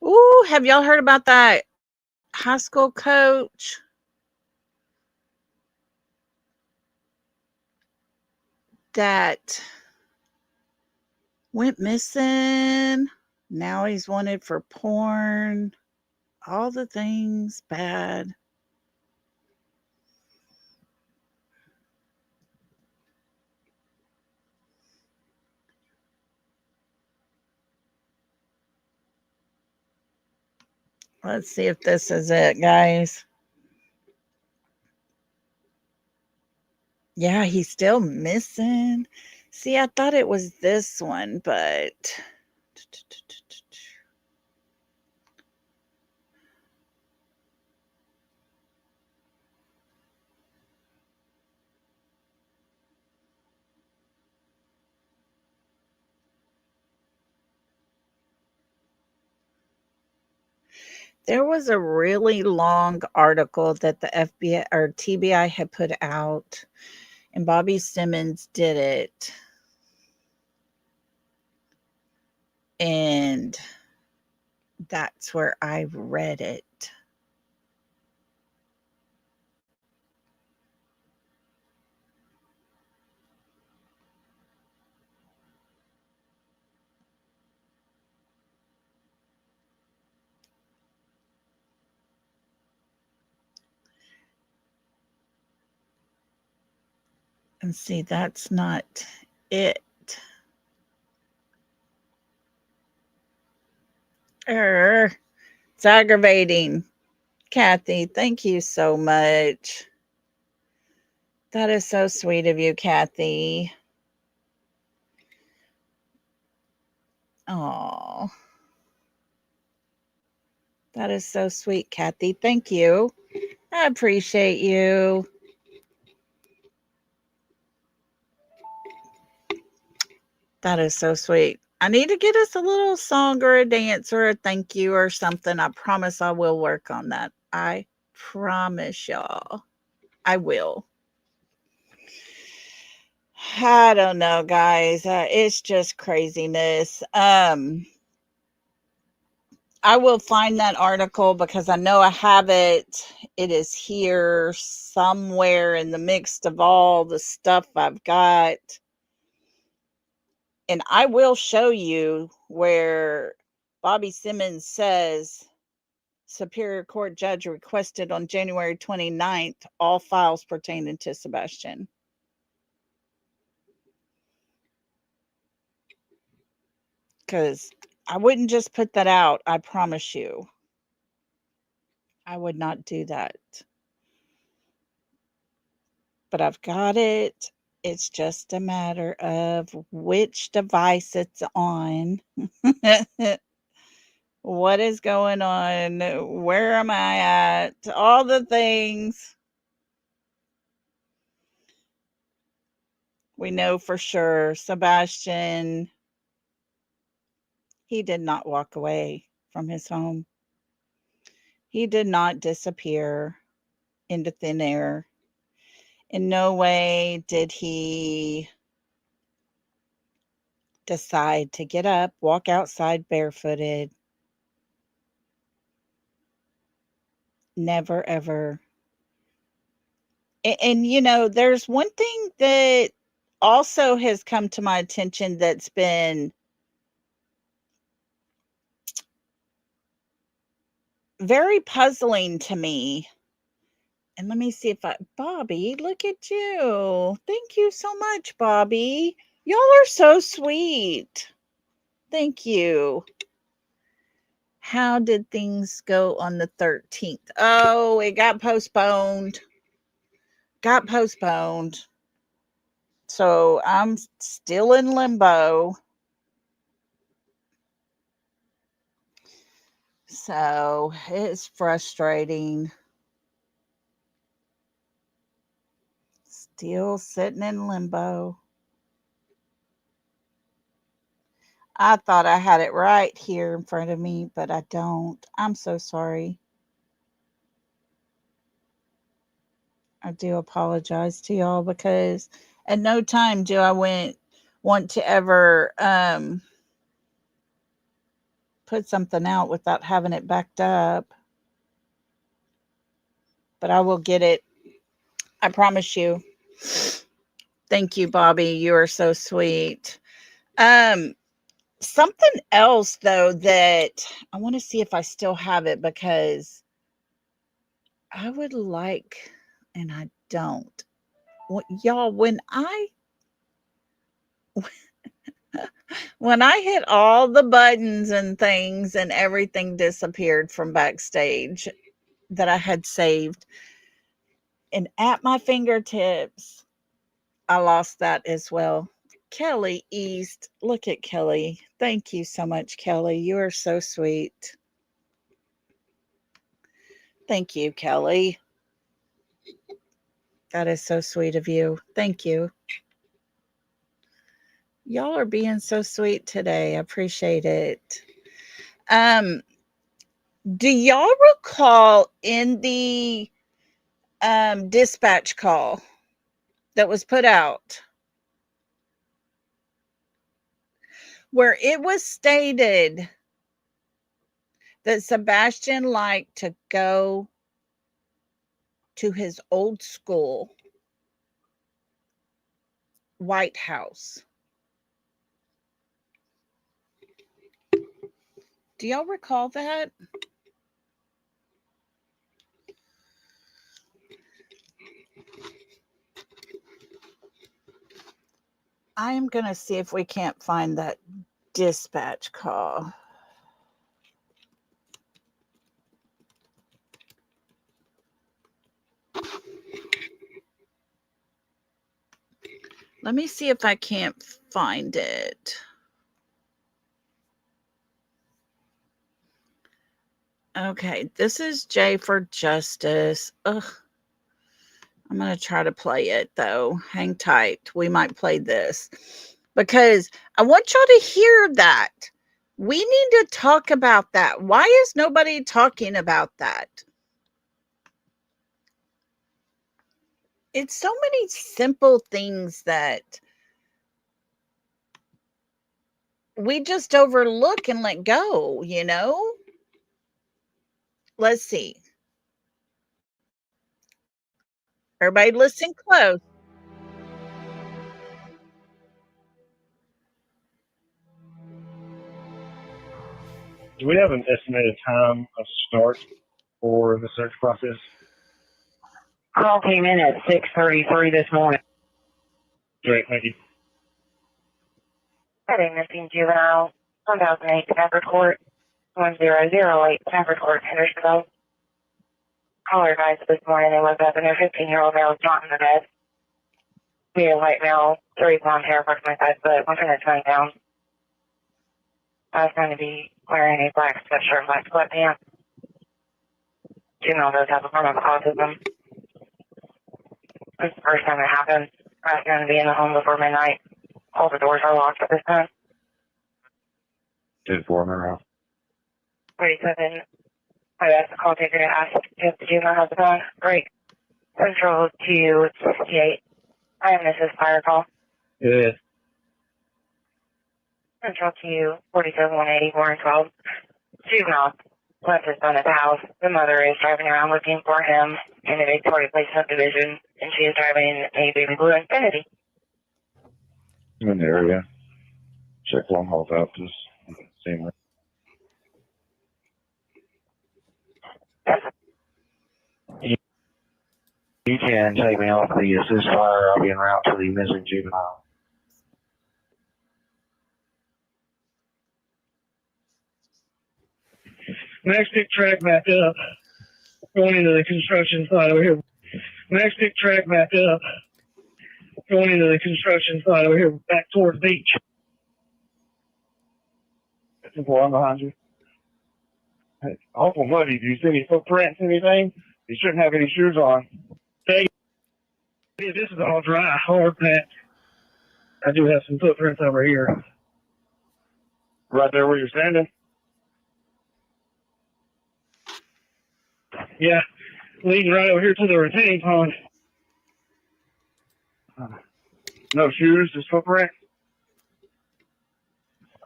Ooh, have y'all heard about that high school coach that went missing? Now he's wanted for porn. All the things bad. Let's see if this is it, guys. Yeah, he's still missing. See, I thought it was this one, but there was a really long article that the FBI or TBI had put out, and Bobby Simmons did it. And that's where I read it. And see, that's not it. It's aggravating. Kathy, thank you so much. That is so sweet of you, Kathy. Oh, that is so sweet, Kathy. Thank you. I appreciate you. That is so sweet. I need to get us a little song or a dance or a thank you or something. I promise I will work on that. I promise y'all. I will. I don't know, guys. It's just craziness. I will find that article because I know I have it. It is here somewhere in the mix of all the stuff I've got. And I will show you where Bobby Simmons says Superior Court judge requested on January 29th all files pertaining to Sebastian. Because I wouldn't just put that out, I promise you. I would not do that. But I've got it. It's just a matter of which device it's on. What is going on? Where am I at? All the things. We know for sure Sebastian, he did not walk away from his home. He did not disappear into thin air. In no way did he decide to get up, walk outside barefooted. Never, ever. And, you know, there's one thing that also has come to my attention that's been very puzzling to me. And let me see if Bobby, look at you. Thank you so much, Bobby. Y'all are so sweet. Thank you. How did things go on the 13th? Oh, it got postponed. Got postponed. So I'm still in limbo. So it's frustrating. Still sitting in limbo. I thought I had it right here in front of me, but I don't. I'm so sorry. I do apologize to y'all because at no time do I want to ever put something out without having it backed up. But I will get it. I promise you. Thank you, Bobby. You are so sweet. Um, Something else though that I want to see if I still have it because I would like, and I don't. Y'all, when I hit all the buttons and things and everything disappeared from backstage that I had saved and at my fingertips, I lost that as well. Kelly East, look at Kelly. Thank you so much, Kelly. You are so sweet. Thank you, Kelly. That is so sweet of you. Thank you. Y'all are being so sweet today. I appreciate it. Um, do y'all recall in the dispatch call that was put out where it was stated that Sebastian liked to go to his old school, White House? Do y'all recall that? I am going to see if we can't find that dispatch call. Let me see if I can't find it. Okay, this is J for Justice. Ugh. I'm going to try to play it though. Hang tight. We might play this because I want y'all to hear that. We need to talk about that. Why is nobody talking about that? It's so many simple things that we just overlook and let go, you know? Let's see. Everybody listen close. Do we have an estimated time of start for the search process? Call came in at 6:33 this morning. Great, thank you. Heading missing juvenile, 1008 Stafford Court, 1008 Stafford Court, Hendersonville. Caller advised this morning they woke up and their 15-year-old male was not in the bed. Medium white male, 3 blonde hair, approximately 5 foot, one finger turning down. I was going to be wearing a black sweatshirt and black sweatpants. Juvenile does have a form of autism. This is the first time it happened. I was going to be in the home before midnight. All the doors are locked at this time. 10-4 Monroe. 37. I asked the call taker to ask if the juvenile has a phone. Great. Central to 68. I am Mrs. Fire Call. It is. Central to 47 180 412. Juvenile. left his son at the house. The mother is driving around looking for him in the Victoria Place subdivision, and she is driving a baby blue Infiniti. I'm in the area. Check long hauls out. Just seeing that. You can take me off the assist fire. I'll be en route to the missing juvenile. Max pick track back up. Going into the construction site over here. Max pick track back up. Going into the construction site over here, back towards beach. It's one behind you. Hey, awful muddy. Do you see any footprints, anything? You shouldn't have any shoes on. Hey, this is all dry, hard packed. I do have some footprints over here. Right there where you're standing? Yeah, leading right over here to the retaining pond. No shoes, just footprints?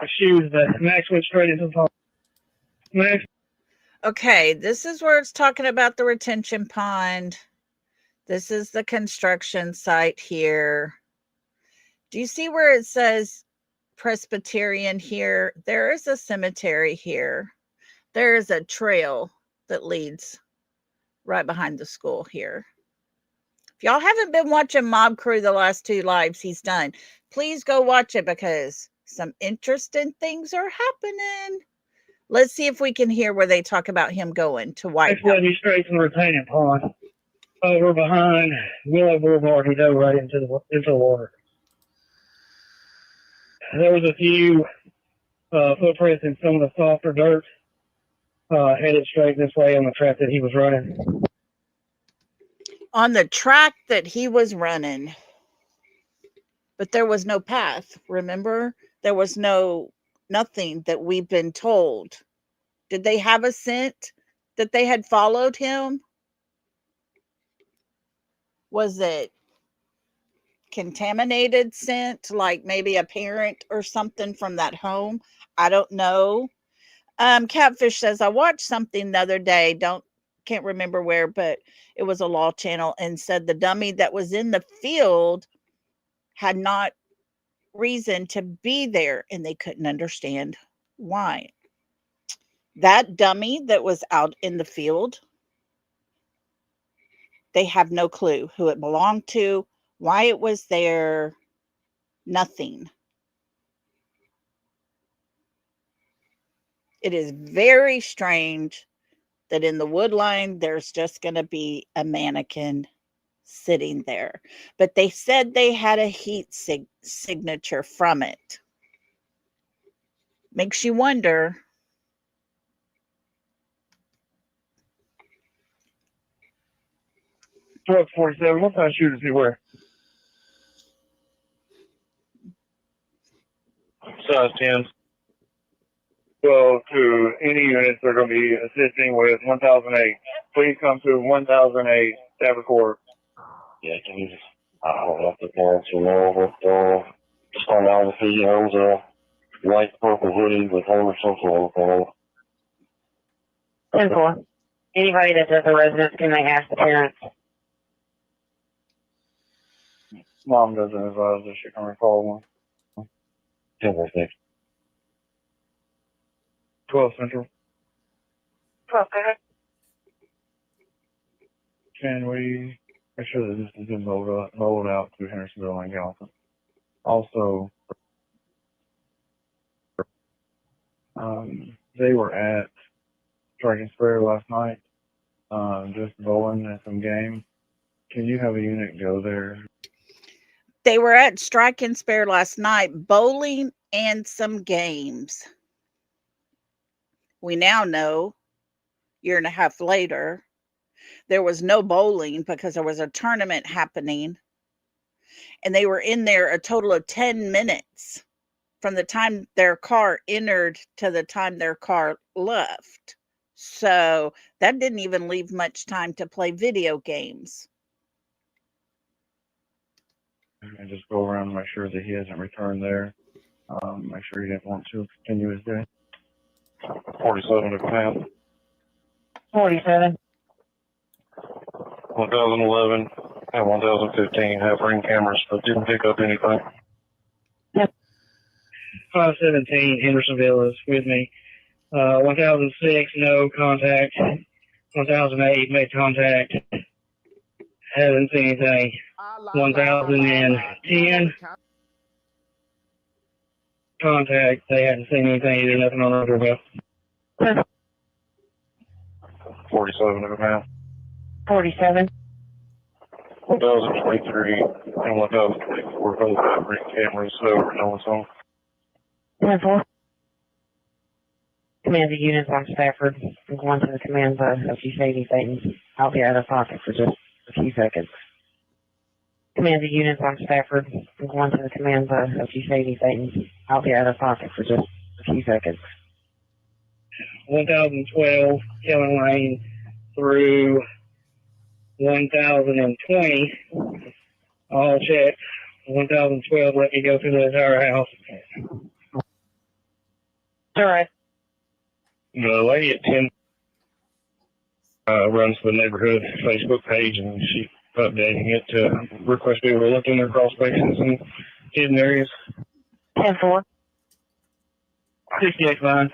My shoes, but Max went straight into the pond. Max. Okay, this is where it's talking about the retention pond. This is the construction site here. Do you see where it says Presbyterian here? There is a cemetery here. There is a trail that leads right behind the school here. If y'all haven't been watching Mob Crew the last 2 lives he's done, please go watch it because some interesting things are happening. Let's see if we can hear where they talk about him going to White Max led me straight to the retaining pond. Over behind Willow Boulevard, he dove right into the water. There was a few footprints in some of the softer dirt headed straight this way on the track that he was running. On the track that he was running. But there was no path, remember? There was nothing that we've been told. Did they have a scent that they had followed him? Was it contaminated scent, like maybe a parent or something from that home? I don't know. Catfish says, I watched something the other day, can't remember where, but it was a law channel, and said the dummy that was in the field had not reason to be there, and they couldn't understand why. That dummy that was out in the field, they have no clue who it belonged to, why it was there, nothing. It is very strange that in the wood line, there's just going to be a mannequin sitting there. But they said they had a heat signature from it. Makes you wonder. Truck 47, what kind of shoe does he wear? Size 10. Well, to any units that are going to be assisting with 1008, please come to 1008 Stafford Court. Yeah, can you just hold up the parents who know what just on down the feet, owns a white purple hoodie with Homer Simpson on the front. 10-4. Anybody that's at the residence, can they ask the parents? Mom doesn't advise that she can recall one. 10-4. 12 Central. 12, go ahead. Can we make sure that this has been rolled out to Hendersonville and Gallatin? Also, they were at Striking Square last night, just bowling at some games. Can you have a unit go there? They were at Strike and Spare last night, bowling and some games. We now know, a year and a half later, there was no bowling because there was a tournament happening. And they were in there a total of 10 minutes from the time their car entered to the time their car left. So that didn't even leave much time to play video games. And just go around and make sure that he hasn't returned there. Make sure he didn't want to continue his day. 47 to command. 47. 1011 and 1015 have ring cameras, but didn't pick up anything. 517 Hendersonville is with me. 1006, no contact. 1008, made contact. Haven't seen anything. 1010, contact. They hadn't seen anything either, nothing on the doorbell. 47 of them have. 47. 1023 and 1024 both have ring cameras, so no one's home. 10-4. Command the units on Stafford. I'm going to the command post. If you say anything, I'll be out of pocket for just a few seconds. Command the units on Stafford. I'm going to the command post. If you say anything, I'll be out of pocket for just a few seconds. 1012, Kellen Lane through 1020. All checked. 1012, let me go through the entire house. All right. The lady at 10 runs the neighborhood Facebook page, and she's updating it to request people to look in their crawl spaces and hidden areas. 10-4. 68 line.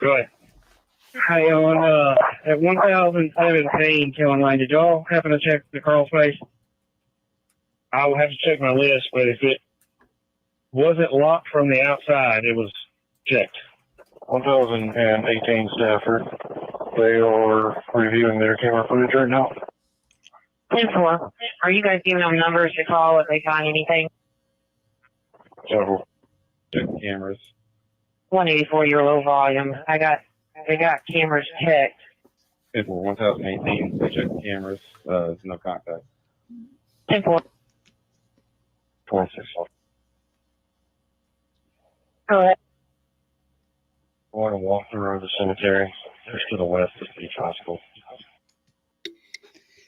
Go ahead. Hey, on at 1017 Kellen Lane, did y'all happen to check the crawl space? I will have to check my list, but if it wasn't locked from the outside, it was checked. 1018 Stafford. They are reviewing their camera footage right now. 10-4. Are you guys giving them numbers to call if they find anything? Several cameras. 184, your low volume. They got cameras checked. People 1018, they check the cameras. No contact. 10-4. 26. Go ahead. Want to walk through the cemetery. Just to the west of Beach Hospital.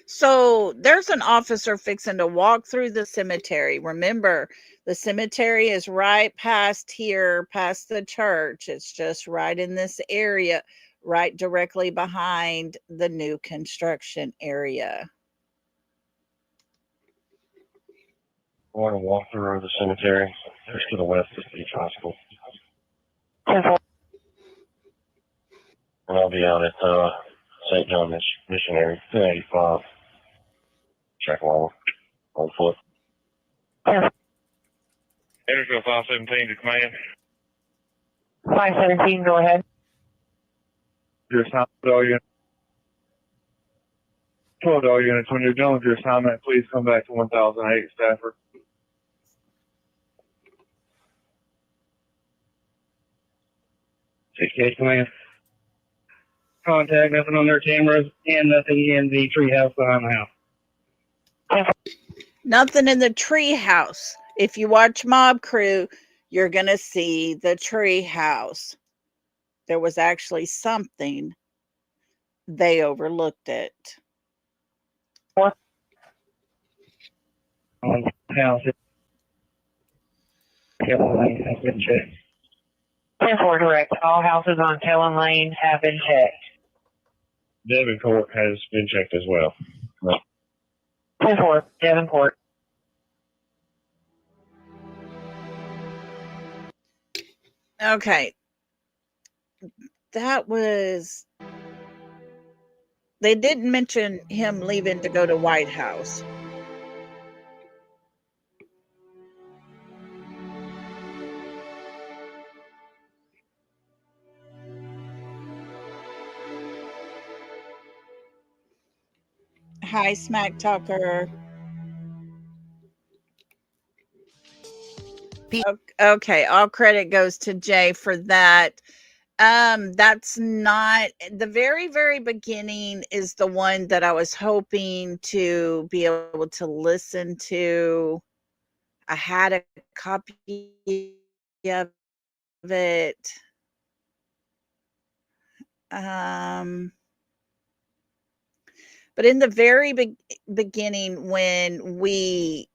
So there's an officer fixing to walk through the cemetery. Remember, the cemetery is right past here, past the church. It's just right in this area, right directly behind the new construction area. Want to walk through the cemetery. Just to the west of Beach Hospital. 10-4. And I'll be out at St. John Missionary, 285. Check along on foot. Hendersonville 517 to command. 517, go ahead. Your assignment, all units. 12 all units. When you're done with your assignment, please come back to 1008 Stafford. Command. Contact, nothing on their cameras, and nothing in the treehouse behind the house. Nothing in the tree house. If you watch Mob Crew, you're going to see the tree house. There was actually something. They overlooked it. On the house, Kellen Lane has been checked. 10-4, correct. All houses on Kellen Lane have been checked. Davenport has been checked as well. 10-4, Davenport. Okay. That was... They didn't mention him leaving to go to White House. Hi, Smack Talker. Okay, all credit goes to Jay for that. That's not the very, very beginning is the one that I was hoping to be able to listen to. I had a copy of it. But in the very beginning, when we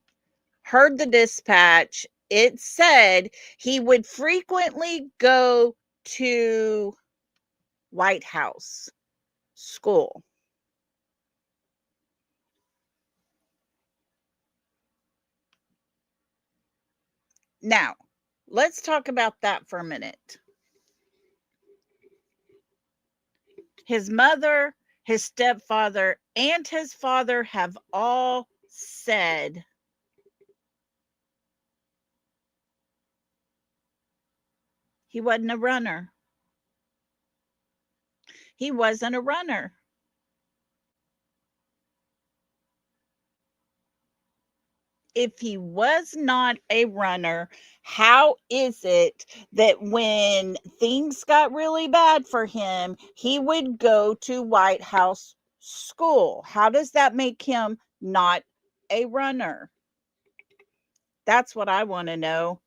heard the dispatch, it said he would frequently go to White House School. Now, let's talk about that for a minute. His mother, his stepfather, and his father have all said he wasn't a runner. He wasn't a runner. If he was not a runner, how is it that when things got really bad for him, he would go to White House School? How does that make him not a runner? That's what I want to know.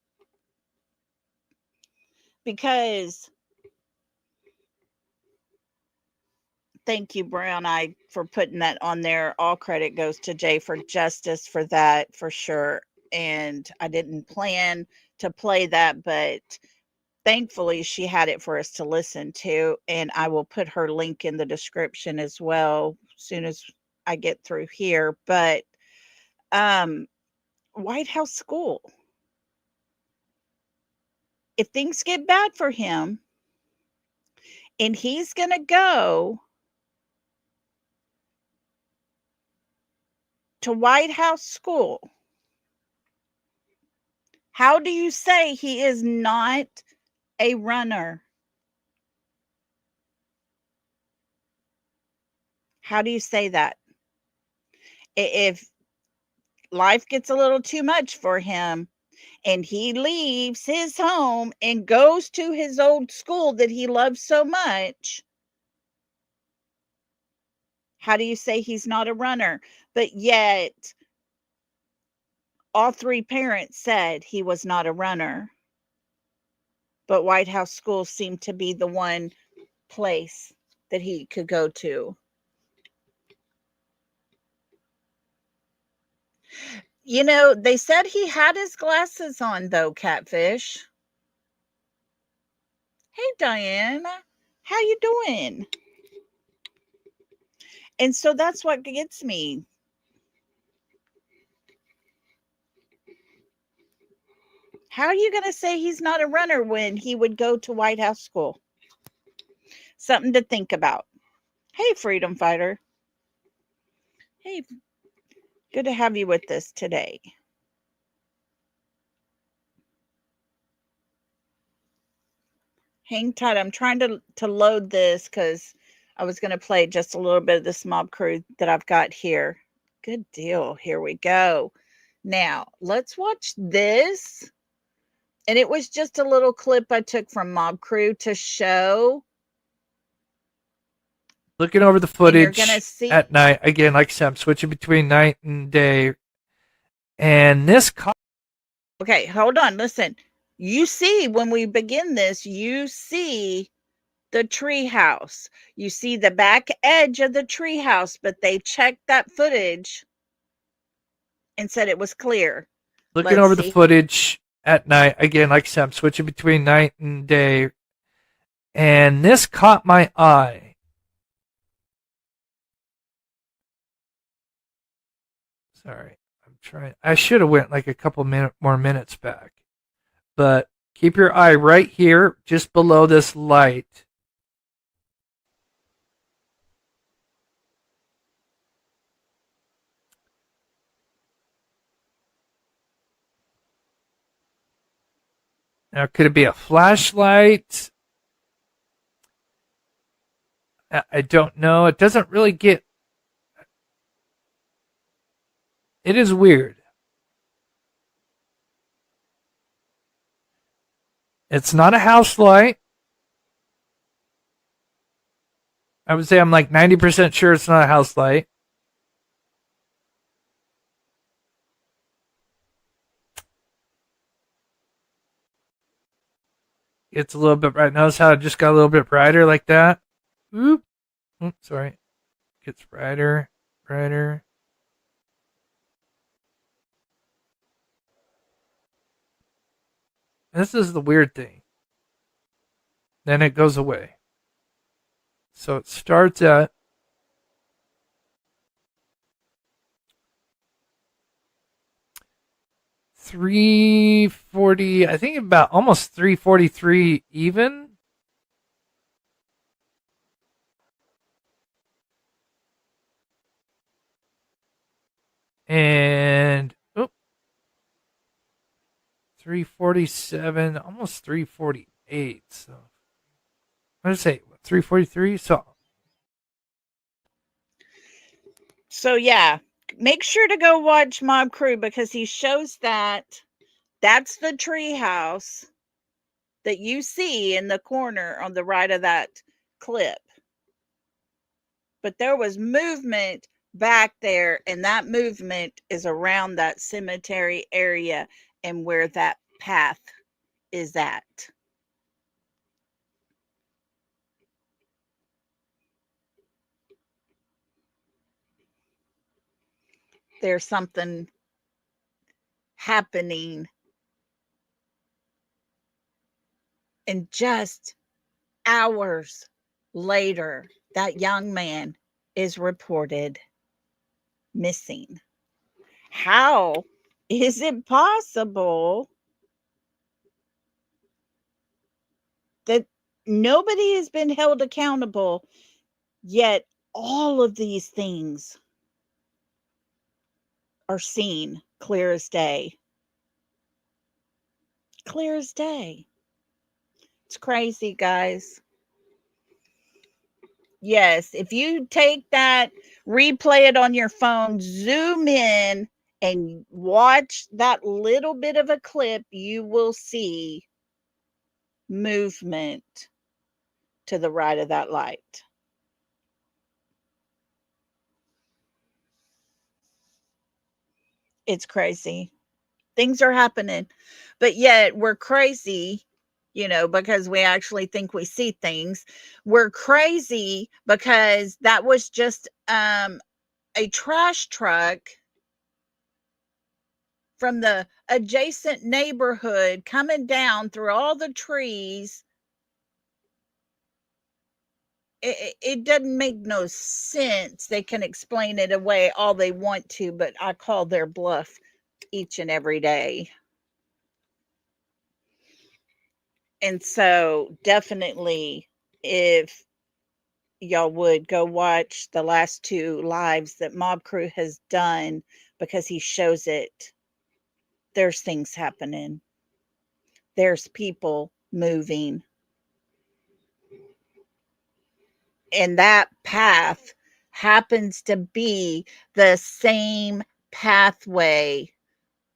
Because thank you, Brown Eye, for putting that on there. All credit goes to Jay for justice for that, for sure. And I didn't plan to play that, but thankfully she had it for us to listen to. And I will put her link in the description as well as soon as I get through here. But White House School. If things get bad for him and he's going to go to White House School, how do you say he is not a runner? How do you say that? If life gets a little too much for him and he leaves his home and goes to his old school that he loves so much, how do you say he's not a runner? But yet, all three parents said he was not a runner. But White House School seemed to be the one place that he could go to. You know, they said he had his glasses on, though, Catfish. Hey, Diane, how you doing? And so that's what gets me. How are you going to say he's not a runner when he would go to White House School? Something to think about. Hey, Freedom Fighter. Hey, good to have you with us today. Hang tight. I'm trying to load this because I was going to play just a little bit of this Mob Crew that I've got here. Good deal. Here we go. Now, let's watch this. And it was just a little clip I took from Mob Crew to show. Looking over the footage gonna see- at night. Again, like I said, I'm switching between night and day. And this... Okay, hold on. Listen. You see, when we begin this, you see the tree house. You see the back edge of the tree house, but they checked that footage and said it was clear. Looking over the footage at night. Again, like I said, I'm switching between night and day. And this caught my eye. Sorry, I'm trying. I should have went like a couple more minutes back. But keep your eye right here, just below this light. Now, could it be a flashlight? I don't know. It doesn't really get... It is weird. It's not a house light. I would say I'm like 90% sure it's not a house light. It's a little bit bright. Notice how it just got a little bit brighter like that? Oop. Oops, sorry. Gets brighter, brighter. This is the weird thing. Then it goes away. So it starts at 3:40, I think about almost 3:43 even. And 3:47, almost 3:48. So what did I say? 3:43. So yeah, make sure to go watch Mob Crew because he shows that that's the tree house that you see in the corner on the right of that clip. But there was movement back there, and that movement is around that cemetery area and where that path is at. There's something happening, and just hours later, that young man is reported missing. How is it possible that nobody has been held accountable, yet all of these things are seen clear as day? Clear as day. It's crazy, guys. Yes, if you take that, replay it on your phone, zoom in and watch that little bit of a clip, you will see movement to the right of that light. It's crazy. Things are happening, but yet we're crazy, because we actually think we see things. We're crazy because that was just a trash truck from the adjacent neighborhood coming down through all the trees. It doesn't make no sense. They can explain it away all they want to, but I call their bluff each and every day. And so definitely, if y'all would go watch the last 2 lives that Mob Crew has done, because he shows it, there's things happening. There's people moving. And that path happens to be the same pathway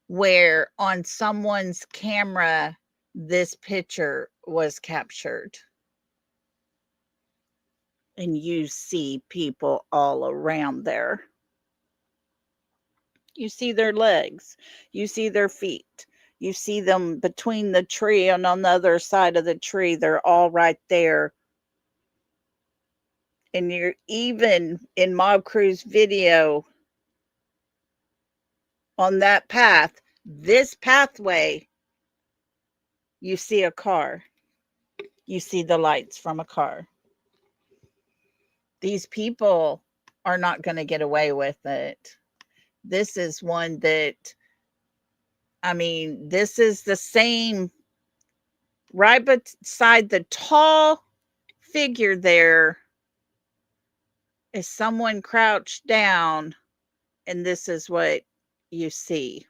where on someone's camera this picture was captured. And you see people all around there. You see their legs, you see their feet, you see them between the tree and on the other side of the tree. They're all right there. And you're even in Mob Crew's video on that path, this pathway, you see a car. You see the lights from a car. These people are not going to get away with it. This is one that, this is the same, right beside the tall figure there is someone crouched down, and this is what you see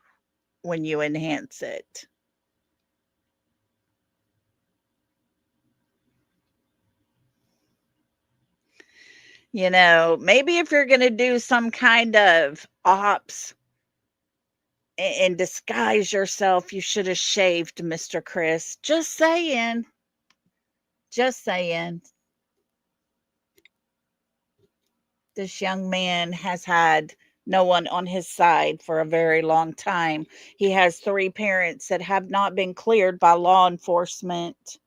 when you enhance it. Maybe if you're going to do some kind of ops and disguise yourself, you should have shaved, Mr. Chris. Just saying. Just saying. This young man has had no one on his side for a very long time. He has 3 parents that have not been cleared by law enforcement.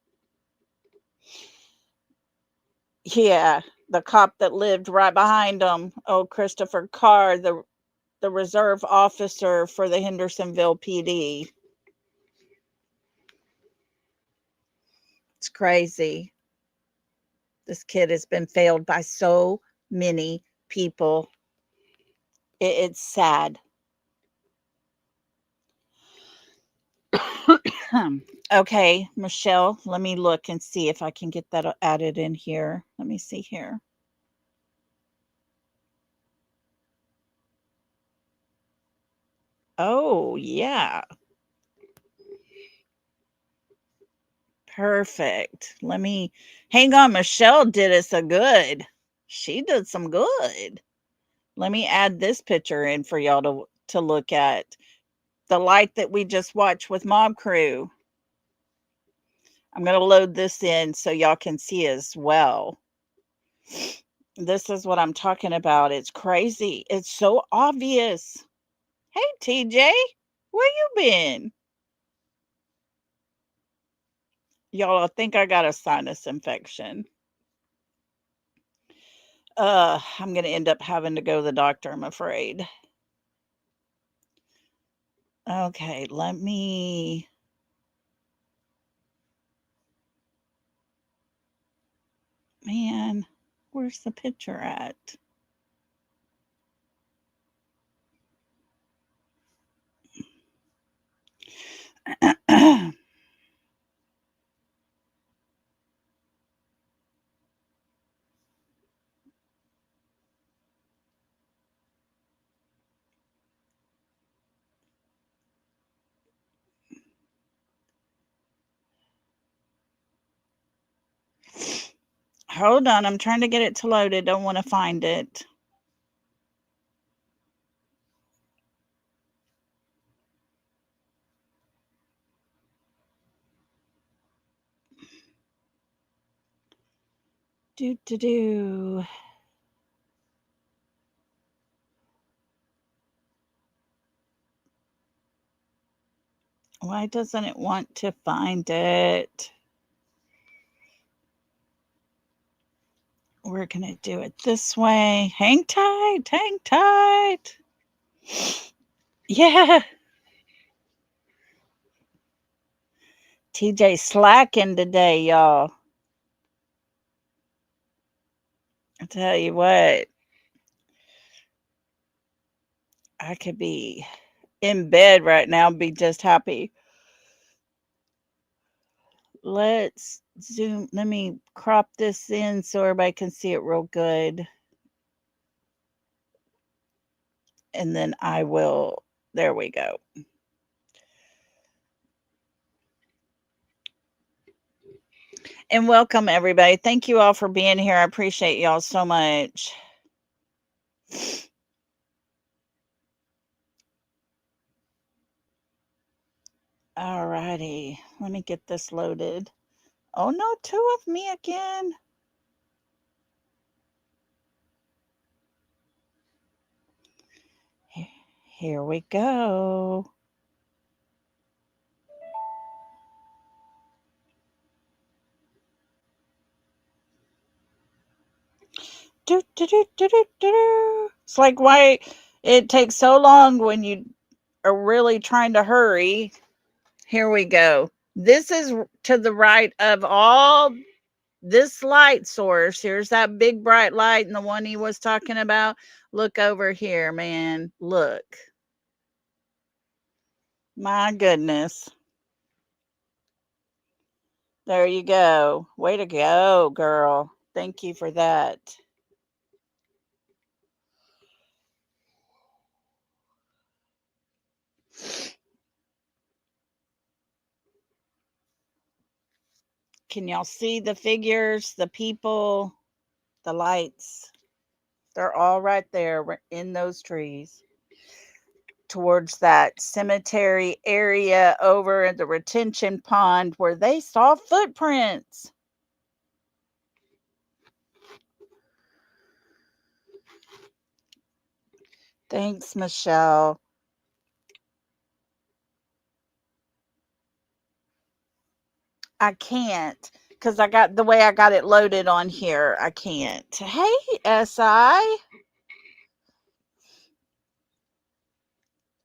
Yeah, the cop that lived right behind him, Christopher Carr, the reserve officer for the Hendersonville PD. It's crazy. This kid has been failed by so many people. It's sad. Okay, Michelle, let me look and see if I can get that added in here. Let me see here. Oh, yeah. Perfect. Let me hang on. Michelle did us a good. She did some good. Let me add this picture in for y'all to look at. The light that we just watched with Mob Crew. I'm going to load this in so y'all can see as well. This is what I'm talking about. It's crazy. It's so obvious. Hey, TJ, where you been? Y'all, I think I got a sinus infection. I'm going to end up having to go to the doctor, I'm afraid. Okay, let me... Man, where's the picture at? Hold on, I'm trying to get it to load. I don't want to find it. Do. Why doesn't it want to find it? We're going to do it this way. Hang tight, hang tight. Yeah. TJ slacking today, y'all. I tell you what, I could be in bed right now and be just happy. Let's zoom. Let me crop this in so everybody can see it real good. And then I will, there we go. And welcome everybody. Thank you all for being here. I appreciate y'all so much. All righty. Let me get this loaded. Oh no, two of me again. Here we go. It's like why it takes so long when you are really trying to hurry. Here we go. This is to the right of all this light source. Here's that big bright light and the one he was talking about. Look over here, man. Look. My goodness. There you go. Way to go, girl. Thank you for that. Can y'all see the figures, the people, the lights? They're all right there in those trees towards that cemetery area over at the retention pond where they saw footprints. Thanks, Michelle. I can't because I got the way I got it loaded on here. I can't. Hey, SI.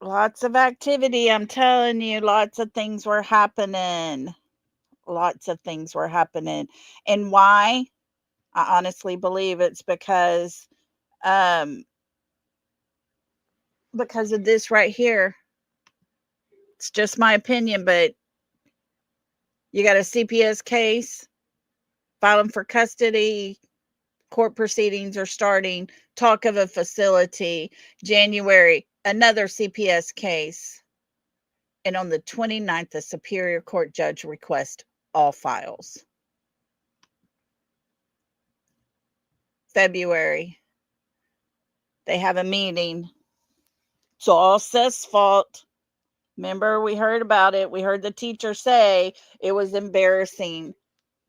Lots of activity. I'm telling you, lots of things were happening. Lots of things were happening. And why? I honestly believe it's um because of this right here. It's just my opinion, but you got a CPS case, filing for custody, court proceedings are starting, talk of a facility, January, another CPS case. And on the 29th, the Superior Court judge requests all files. February, they have a meeting. It's all Seth's fault. Remember, we heard about it. We heard the teacher say it was embarrassing.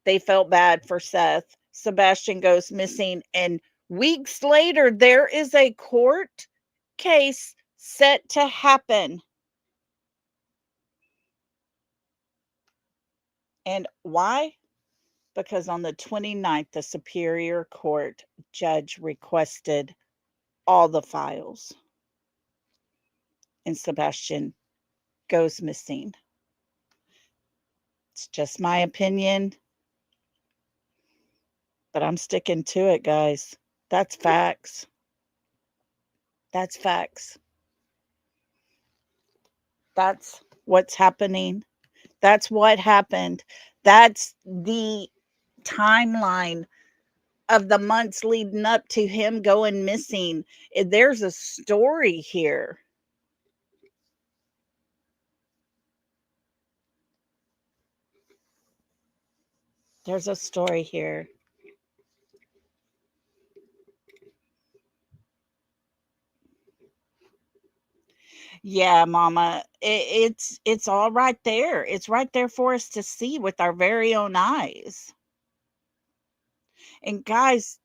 They felt bad for Seth. Sebastian goes missing. And weeks later, there is a court case set to happen. And why? Because on the 29th, the Superior Court judge requested all the files. And Sebastian goes missing. It's just my opinion, but I'm sticking to it, guys. That's facts. That's facts. That's what's happening. That's what happened. That's the timeline of the months leading up to him going missing. There's a story here. There's a story here. Yeah, Mama, it's all right there. It's right there for us to see with our very own eyes. And guys,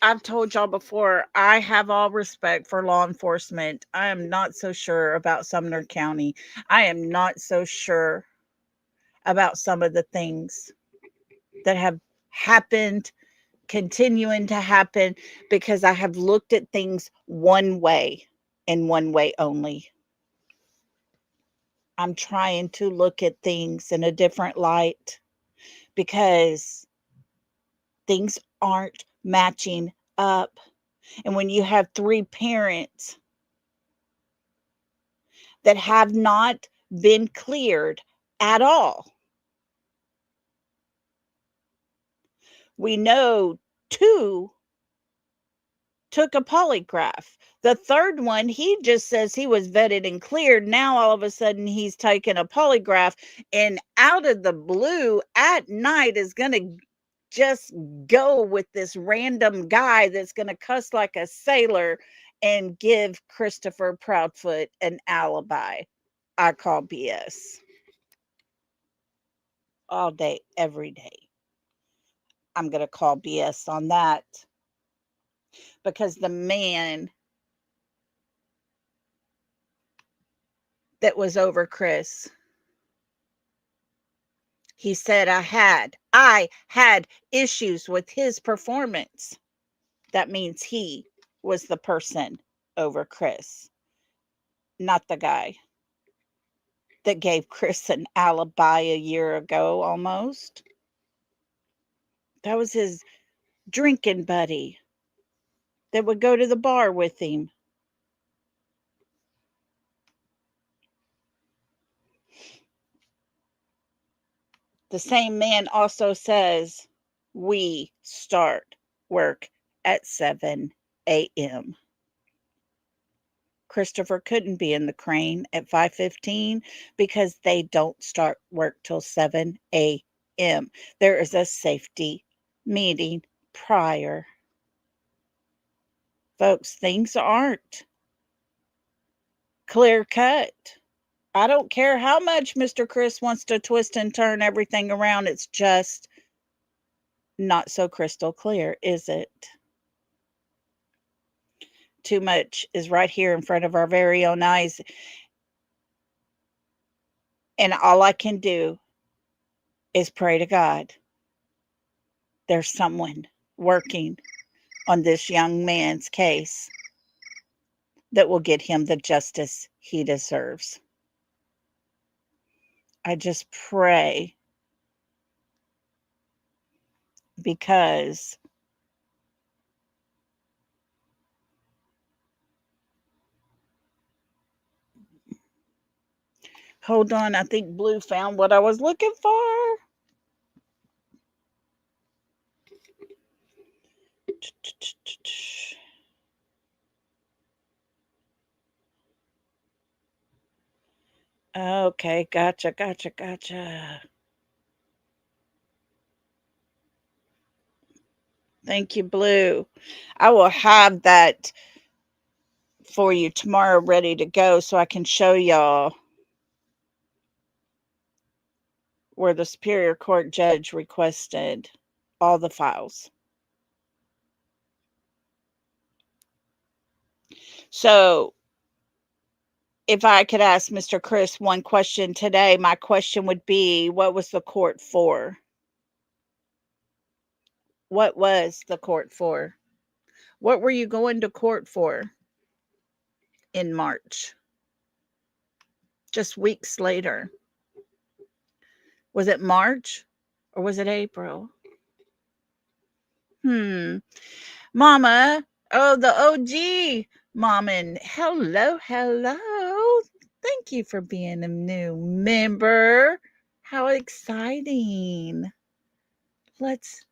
I've told y'all before, I have all respect for law enforcement. I am not so sure about Sumner County. I am not so sure about some of the things that have happened, continuing to happen, because I have looked at things one way and one way only. I'm trying to look at things in a different light because things aren't matching up. And when you have 3 parents that have not been cleared at all, we know 2 took a polygraph. The third one, he just says he was vetted and cleared. Now all of a sudden he's taken a polygraph, and out of the blue at night is going to just go with this random guy that's going to cuss like a sailor and give Christopher Proudfoot an alibi. I call BS. All day, every day. I'm going to call BS on that, because the man that was over Chris, he said I had issues with his performance. That means he was the person over Chris, not the guy that gave Chris an alibi a year ago almost. That was his drinking buddy that would go to the bar with him. The same man also says we start work at 7 a.m. Christopher couldn't be in the crane at 5:15 because they don't start work till 7 a.m. There is a safety meeting prior. Folks, things aren't clear cut. I don't care how much Mr. Chris wants to twist and turn everything around. It's just not so crystal clear, is it? Too much is right here in front of our very own eyes. And all I can do is pray to God there's someone working on this young man's case that will get him the justice he deserves. I just pray because hold on, I think Blue found what I was looking for. Okay, gotcha. Thank you, Blue. I will have that for you tomorrow ready to go so I can show y'all where the Superior Court judge requested all the files. So, if I could ask Mr. Chris one question today, my question would be, what was the court for? What was the court for? What were you going to court for in March? Just weeks later. Was it March or was it April? Mama. Oh, the OG. Mommin. Hello. Thank you for being a new member. How exciting. Let's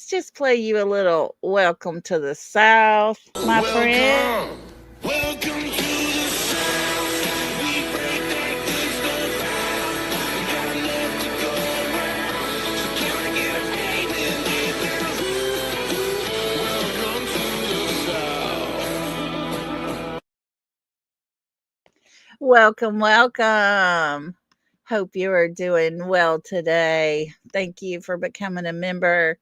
just play you a little Welcome to the South, my friend. Welcome to the South. We break that good stuff down. We got enough to go around. So can I get a amen? Welcome to the South. Welcome. Hope you are doing well today. Thank you for becoming a member.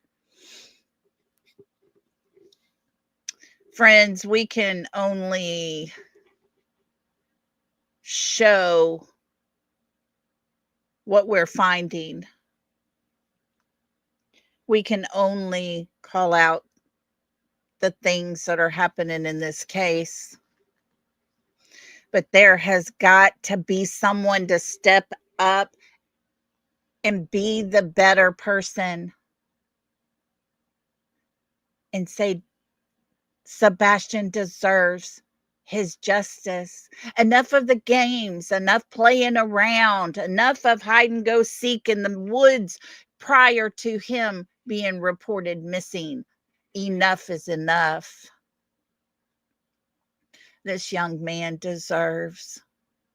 Friends, we can only show what we're finding. We can only call out the things that are happening in this case. But there has got to be someone to step up and be the better person and say, Sebastian deserves his justice. Enough of the games, enough playing around, enough of hide and go seek in the woods prior to him being reported missing. Enough is enough. This young man deserves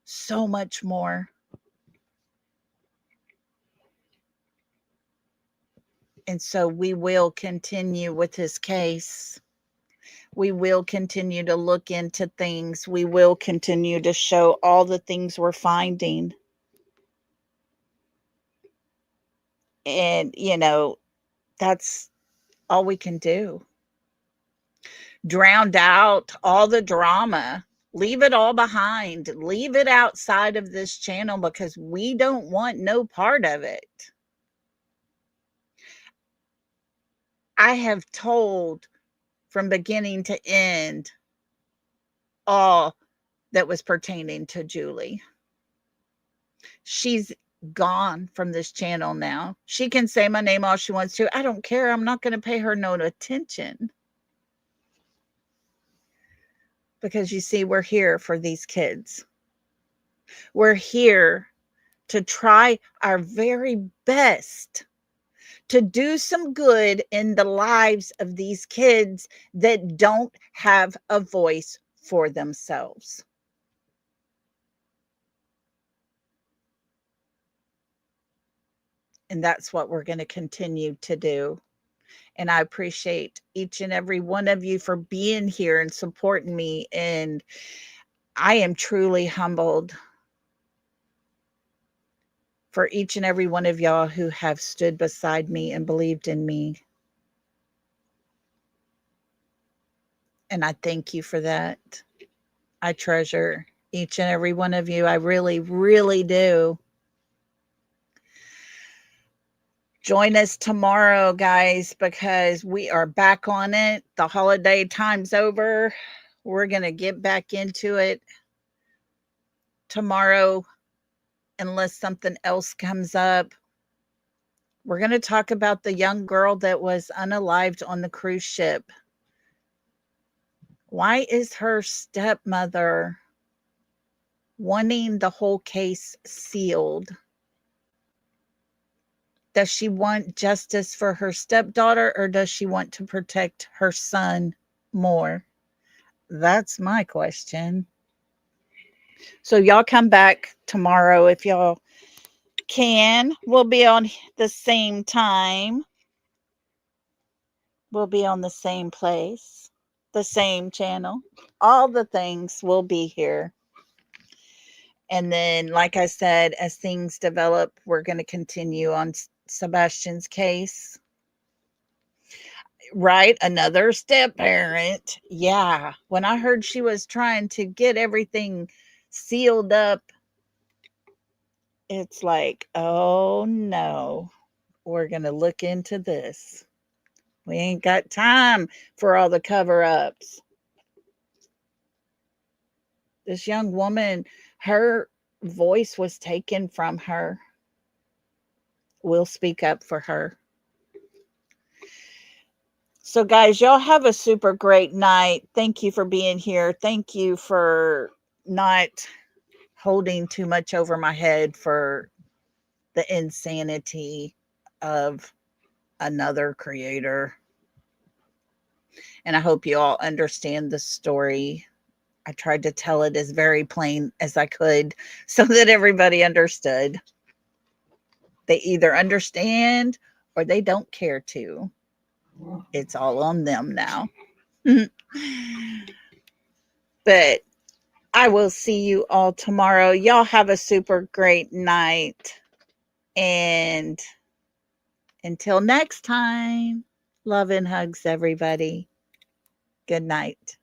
so much more. And so we will continue with his case. We will continue to look into things. We will continue to show all the things we're finding. And, that's all we can do. Drowned out all the drama. Leave it all behind. Leave it outside of this channel because we don't want no part of it. I have told from beginning to end all that was pertaining to Julie. She's gone from this channel now. She can say my name all she wants to. I don't care. I'm not going to pay her no attention. Because you see, we're here for these kids. We're here to try our very best to do some good in the lives of these kids that don't have a voice for themselves. And that's what we're going to continue to do. And I appreciate each and every one of you for being here and supporting me. And I am truly humbled for each and every one of y'all who have stood beside me and believed in me. And I thank you for that. I treasure each and every one of you. I really, really do. Join us tomorrow, guys, because we are back on it. The holiday time's over. We're going to get back into it tomorrow, unless something else comes up. We're going to talk about the young girl that was unalived on the cruise ship. Why is her stepmother wanting the whole case sealed? Does she want justice for her stepdaughter, or does she want to protect her son more? That's my question. So y'all come back tomorrow if y'all can. We'll be on the same time. We'll be on the same place, the same channel. All the things will be here. And then, like I said, as things develop, we're going to continue on Sebastian's case. Right? Another step parent. Yeah. When I heard she was trying to get everything sealed up, it's like, oh no, we're going to look into this. We ain't got time for all the cover ups. This young woman, her voice was taken from her. We'll speak up for her. So, guys, y'all have a super great night. Thank you for being here. Thank you for not holding too much over my head for the insanity of another creator. And I hope you all understand the story. I tried to tell it as very plain as I could so that everybody understood. They either understand or they don't care to. It's all on them now. But I will see you all tomorrow. Y'all have a super great night. And until next time, love and hugs, everybody. Good night.